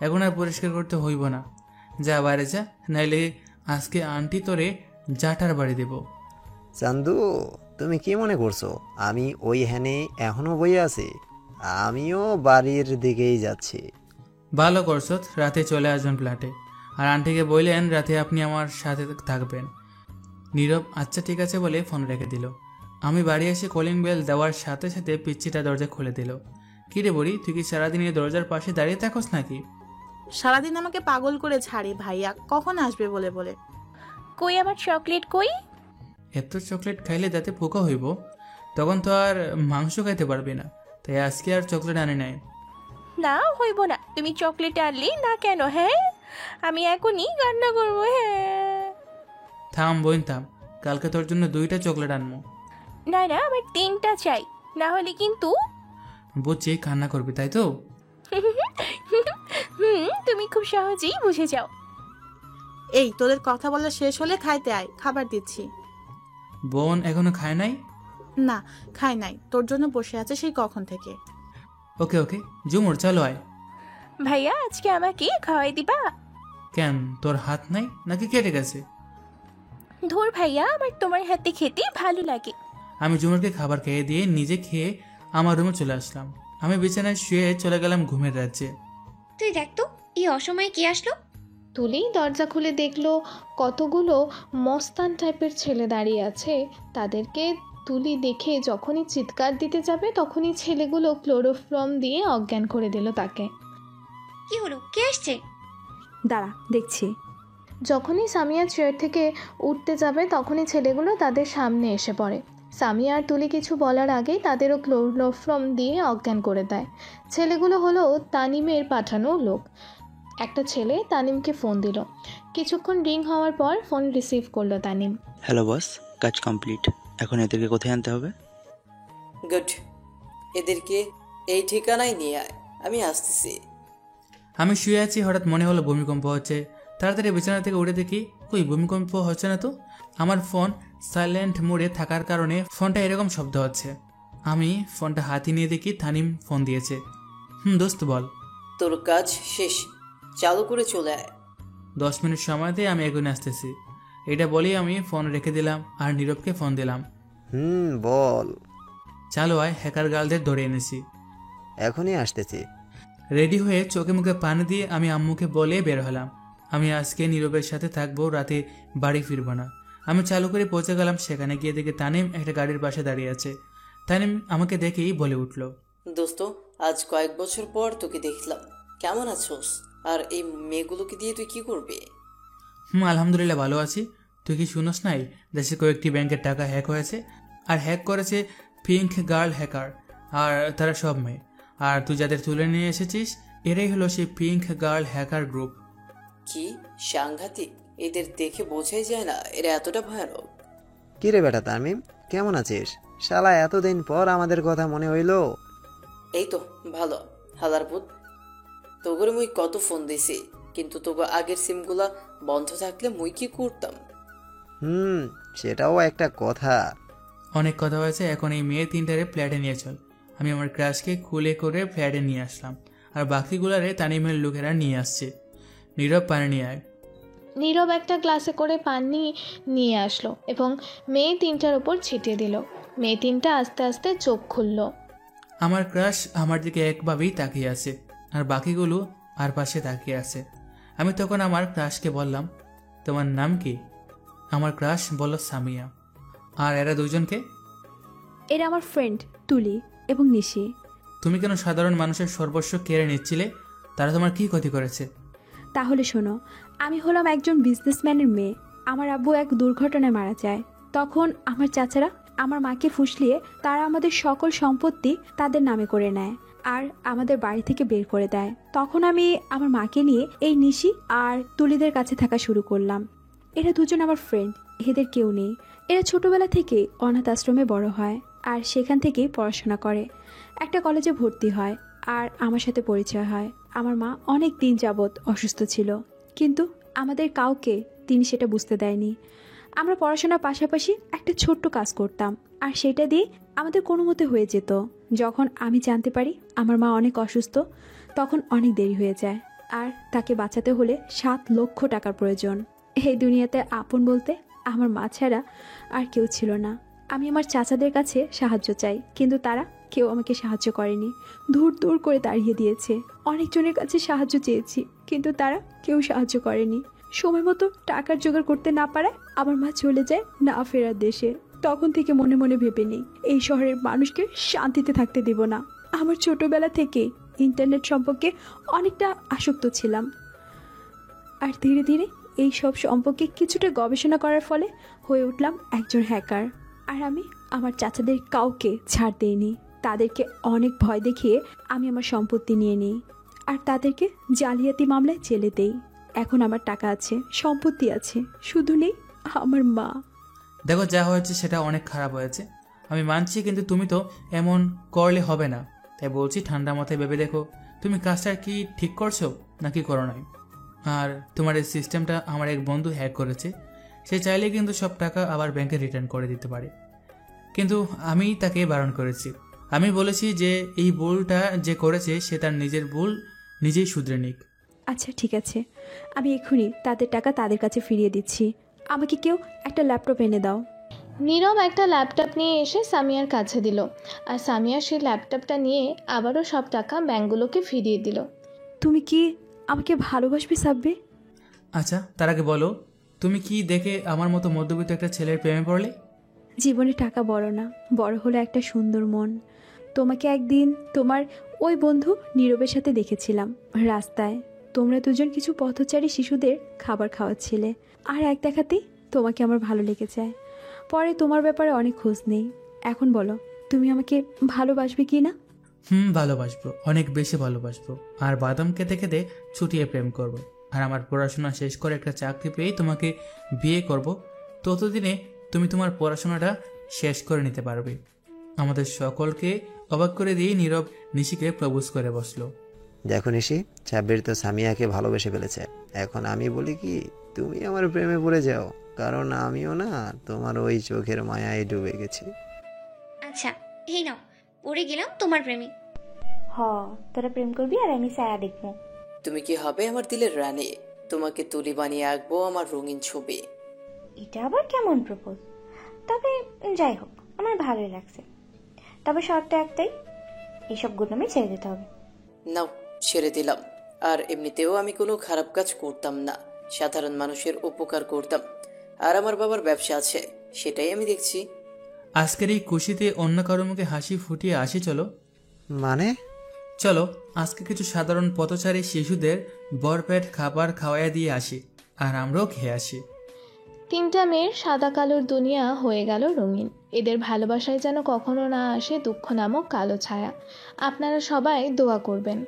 এখন আর পরিষ্কার করতে হইব না, যা বাইরে যা, নাইলে আজকে আন্টি তোরে জাটার বাড়ি দেব। চান্দু, তুমি কি মনে করছো আমি ওই হ্যানে এখনো বই আছি? আমিও বাড়ির দিকেই যাচ্ছি। ভালো করছো, রাতে চলে আসবেন ফ্ল্যাটে, আর আন্টিকে বললেন রাতে আপনি আমার সাথে থাকবেন। নীরব আচ্ছা ঠিক আছে বলে ফোন রেখে দিল। আমি বাড়ি এসে কলিং বেল দেওয়ার সাথে সাথে পিচ্চিটা দরজা খুলে দিল। কি রে বড়ি, তুই কি সারাদিন এই দরজার পাশে দাঁড়িয়ে থাকস নাকি? সারাদিন আমাকে পাগল করে ছাড়ি ভাইয়া, কখন আসবে বলে বলে। কই আমার চকলেট কই? এত চকলেট খাইলে দাঁতে পোকা হইব, তখন তো আর মাংস খাইতে পারবি না, তাই আজকে আর চকলেট আনি নাই। না হইব না, তুমি চকলেট আনলি না কেন? হ্যাঁ, আমি এখনই রান্না করবো। হ্যাঁ থাম বোন থাম, কালকে তোর জন্য 2টা চকলেট আনবো। না না, আমার 3টা চাই, না হলে কিন্তু। বুঝছি, কান্না করবি তাই তো? তুমি খুব সহজেই বুঝে যাও। এই তোদের কথা বলা শেষ হলে খাইতে আয়, খাবার দিচ্ছি। বোন এখনো খায় নাই? না, খাই নাই, তোর জন্য বসে আছে সেই কখন থেকে। ওকে ওকে, ঝুমুর চলো আয়। ভাইয়া আজকে আমাকে খাওয়াই দিবা? কেন, তোর হাত নাই নাকি কেটে গেছে? ধুর ভাইয়া, আমার তোমার হাতে খেতে ভালো লাগে। আমি ঝুমুরকে খাবার খেয়ে দিয়ে নিজে খেয়ে আমার রুমে চলে আসলাম। আমি বিছানায় শুয়ে চলে গেলাম ঘুমের রাজ্যে। তুই দেখ তো, এই অসময়ে কে আসলো? তুলি দরজা খুলে দেখলো কতগুলো মস্তান টাইপের ছেলে দাঁড়িয়ে আছে। তাদেরকে তুলি দেখে যখনই চিৎকার দিতে যাবে তখনই ছেলেগুলো ক্লোরোফর্ম দিয়ে অজ্ঞান করে দিল তাকে। কি হলো, কে আসছে? দাঁড়া দেখছি। যখনই সামিয়া চেয়ার থেকে উঠতে যাবে তখনই ছেলেগুলো তাদের সামনে এসে পড়ে। সামিয়া আর তুলি কিছু বলার আগেই তাদেরও ক্লোরোফর্ম দিয়ে অজ্ঞান করে দেয়। ছেলেগুলো হলো তানিমের পাঠানো লোক। একটা ছেলে তানিমকে ফোন দিল। কিছুক্ষণ রিং হওয়ার পর ফোন রিসিভ করলো তানিম। হ্যালো বস, কাজ কমপ্লিট। এখন এদেরকে কোথায় আনতে হবে? গুড, এদেরকে এই ঠিকানায় নিয়ে আয়, আমি আসতেছি। আমি শুয়ে আছি, হঠাৎ মনে হলো ভূমিকম্প হচ্ছে। তাড়াতাড়ি বিছানা থেকে উঠে দেখি কই ভূমিকম্প হচ্ছে না তো। আমার ফোন সাইলেন্ট মোডে থাকার কারণে ফোনটা এরকম শব্দ হচ্ছে। আমি ফোনটা হাতে নিয়ে দেখি তানিম ফোন দিয়েছে। দোস্ত বল। তোর কাজ শেষ, চালু করে চলে আয়। 10 মিনিট সময় দিয়ে আমি এগোনে আসতেছি। এটা বলেই আমি ফোন রেখে দিলাম আর নীরবকে ফোন দিলাম। বল। চালু আয়, হ্যাকার গার্লদের ধরে এনেছি। এখনই আসতেছি। রেডি হয়ে চোখে মুখে পানি দিয়ে আমি আম্মুকে বলে বের হলাম, আমি আজকে নীরবের সাথে থাকবো, রাতে বাড়ি ফিরবো না। আমি চালু করে পৌঁছে গেলাম। সেখানে গিয়ে দেখে তানিম একটা গাড়ির পাশে দাঁড়িয়ে আছে। তানিম আমাকে দেখেই বলে উঠল, দোস্ত, আজ কয়েক বছর পর তোকে দেখলাম, কেমন আছোস? আর এই মেয়েগুলোকে দিয়ে তুই কি করবি? আলহামদুলিল্লাহ ভালো আছি। তুই কি শুনোস নাই দেশে কয়েকটি ব্যাংকের টাকা হ্যাক হয়েছে, আর হ্যাক করেছে পিঙ্ক গার্ল হ্যাকার, আর তারা সব মেয়ে। আর তুই যাদের তুলে নিয়ে এসেছিস এরাই হলো সেই পিঙ্ক গার্ল হ্যাকার গ্রুপ। কি সাংঘাতিক! এদের দেখে বোঝাই যায় না এরা এতটা ভয়ানক। কি রে বেটা তামিম, কেমন আছিস? শালা এতদিন পর আমাদের কথা মনে হইল। এই তো ভালো। হালার পুত, তোগরে মুই কত ফোন দিছি, কিন্তু তোগো আগের সিমগুলা বন্ধ থাকলে মুই কি করতাম? সেটাও একটা কথা। অনেক কথা হয়েছে, এখন এই মেয়ে তিনটারে ফ্ল্যাটে নিয়ে চল। আমি আমার ক্রাশকে খুলে করে ফ্ল্যাটে নিয়ে আসলাম, আর বাকিগুলারে তানিমের লোকেরা নিয়ে আসছে। নীরব পানি নিয়ে আয়। নীরব একটা গ্লাসে করে পানি নিয়ে আসলো এবং মেয়ে তিনটার উপর ছিটিয়ে দিল। মেয়ে তিনটা আস্তে আস্তে চোখ খুলল। আমার ক্রাশ আমার দিকে একভাবেই তাকিয়ে আছে, আর বাকিগুলো আর পাশে তাকিয়ে আছে। আমি তখন আমার ক্রাশকে বললাম, তোমার নাম কি? আমার ক্রাশ বলল সামিয়া। আর এরা দুজনকে? এরা আমার ফ্রেন্ড তুলি এবং নিশি। তুমি কেন সাধারণ মানুষের সর্বস্ব কেড়ে নিচ্ছিলে? তারা তোমার কি ক্ষতি করেছে? তাহলে শোনো, আমি হলাম একজন বিজনেসম্যানের মেয়ে। আমার আব্বু এক দুর্ঘটনায় মারা যায়। তখন আমার চাচারা আমার মাকে ফুসলিয়ে তারা আমাদের সকল সম্পত্তি তাদের নামে করে নেয় আর আমাদের বাড়ি থেকে বের করে দেয়। তখন আমি আমার মাকে নিয়ে এই নিশি আর তুলিদের কাছে থাকা শুরু করলাম। এরা দুজন আমার ফ্রেন্ড, এদের কেউ নেই। এরা ছোটবেলা থেকে অনাথ আশ্রমে বড় হয় আর সেখান থেকেই পড়াশোনা করে। একটা কলেজে ভর্তি হয় আর আমার সাথে পরিচয় হয়। আমার মা অনেক দিন যাবৎ অসুস্থ ছিল, কিন্তু আমাদের কাউকে তিনি সেটা বুঝতে দেয়নি। আমরা পড়াশোনার পাশাপাশি একটা ছোট্ট কাজ করতাম আর সেটা দিয়ে আমাদের কোনো মতে হয়ে যেত। যখন আমি জানতে পারি আমার মা অনেক অসুস্থ, তখন অনেক দেরি হয়ে যায় আর তাকে বাঁচাতে হলে 7 লক্ষ টাকার প্রয়োজন। এই দুনিয়াতে আপন বলতে আমার মা ছাড়া আর কেউ ছিল না। আমি আমার চাচাদের কাছে সাহায্য চাই, কিন্তু তারা কেউ আমাকে সাহায্য করেনি, দূর দূর করে দাঁড়িয়ে দিয়েছে। অনেকজনের কাছে সাহায্য চেয়েছি, কিন্তু তারা কেউ সাহায্য করেনি। সময় মতো টাকার জোগাড় করতে না পারায় আমার মা চলে যায় না ফেরার দেশে। তখন থেকে মনে মনে ভেবে নিই এই শহরের মানুষকে শান্তিতে থাকতে দেব না। আমার ছোটবেলা থেকে ইন্টারনেট সম্পর্কে অনেকটা আসক্ত ছিলাম, আর ধীরে ধীরে এই সব সম্পর্কে কিছুটা গবেষণা করার ফলে হয়ে উঠলাম একজন হ্যাকার। আর আমি আমার চাচাদের কাউকে ছাড় দেইনি। তাদেরকে অনেক ভয় দেখিয়ে আমি আমার সম্পত্তি নিয়ে নিই আর তাদেরকে জালিয়াতি মামলায় জেলে দেই। এখন আমার টাকা আছে, সম্পত্তি আছে, শুধু নেই আমার মা। দেখো, যা হয়েছে সেটা অনেক খারাপ হয়েছে, আমি মানছি, কিন্তু তুমি তো এমন করলে হবে না। তাই বলছি ঠান্ডা মাথায় ভেবে দেখো, তুমি কাজটা কি ঠিক করছো নাকি করো নাই। আর তোমার এই সিস্টেমটা আমার এক বন্ধু হ্যাক করেছে। সে চাইলে কিন্তু সব টাকা আবার ব্যাংকে রিটার্ন করে দিতে পারে, কিন্তু আমি তাকে বারণ করেছি। আমি বলেছি যে এই ভুলটা যে করেছে সে তার নিজের ভুল নিজেই শুধরে নিক। আচ্ছা ঠিক আছে, আমি এক্ষুনি তাদের টাকা তাদের কাছে ফিরিয়ে দিচ্ছি। আমাকে কেউ একটা ল্যাপটপ এনে দাও। নীরব একটা ল্যাপটপ নিয়ে এসে সামিয়ার কাছে দিল, আর সামিয়া সেই ল্যাপটপটা নিয়ে আবারও সব টাকা ব্যাংকগুলোকে ফিরিয়ে দিল। তুমি কি আমাকে ভালোবাসবে সাব্বির? আচ্ছা, তার আগে বলো, তুমি কি দেখে আমার মতো মধ্যবিত্ত একটা ছেলের প্রেমে পড়লে? জীবনে টাকা বড় না, বড় হলো একটা সুন্দর মন। তোমাকে একদিন তোমার ওই বন্ধু নীরবের সাথে দেখেছিলাম রাস্তায়। তোমরা দুজন কিছু পথচারী শিশুদের খাবার খাওয়াচ্ছিলে, আর এক দেখাতেই তোমাকে আমার ভালো লেগে যায়। পরে তোমার ব্যাপারে অনেক খোঁজ নেই। এখন বলো, তুমি আমাকে ভালোবাসবে কি না? ভালোবাসবো, অনেক বেশি ভালোবাসবো। আর বাদাম খেতে খেতে ছুটিয়ে প্রেম করব। আর আমার পড়াশোনা শেষ করে একটা চাকরি পেয়েই তোমাকে বিয়ে করব। ততদিনে তুমি তোমার পড়াশোনাটা শেষ করে নিতে পারবে। আমাদের সকলকে অবাক করে দিয়ে নীরব নিশিকে প্রপোজ করে বসলো। দেখো নিশি, সাব্বির তো সামিয়াকে ভালোবেসে ফেলেছে। এখন আমি বলি কি, তুমি আমার প্রেমে পড়ে যাও, কারণ আমিও না তোমার ওই চোখের মায়ায় ডুবে গেছি। আচ্ছা এই নাও, পড়ে গেলাম তোমার প্রেমে। তোরা প্রেম করবি আর আমি ছায়া দেখবো। তুমি কি হবে আমার দিলের রানী? তোমাকে তুলি বানিয়ে আঁকবো আমার রঙিন ছবি। এটা আবার কেমন প্রপোজ? তবে যাই হোক, আমার ভালোই লাগছে। তবে শর্ত একটাই, এইসব গুণামে ছেড়ে দিতে হবে। নাও ছেড়ে দিলাম। আর এমনিতেও আমি কোনো খারাপ কাজ করতাম না, সাধারণ মানুষের উপকার করতাম। আর আমার বাবার ব্যবসা আছে, সেটাই আমি দেখছি। আজকের এই খুশিতে অন্য কারো মুখে হাসি ফুটিয়ে আসি চলো। মানে? চলো আজকে কিছু সাধারণ পথচারী শিশুদের ভরপেট খাবার খাওয়াইয়া দিয়ে আসি, আর আমরাও খেয়ে আসি। 3টা মেয়ের সাদা কালোর দুনিয়া হয়ে গেল রঙিন। এদের ভালোবাসায় যেন কখনো না আসে দুঃখ নামক কালো ছায়া। আপনারা সবাই দোয়া করবেন।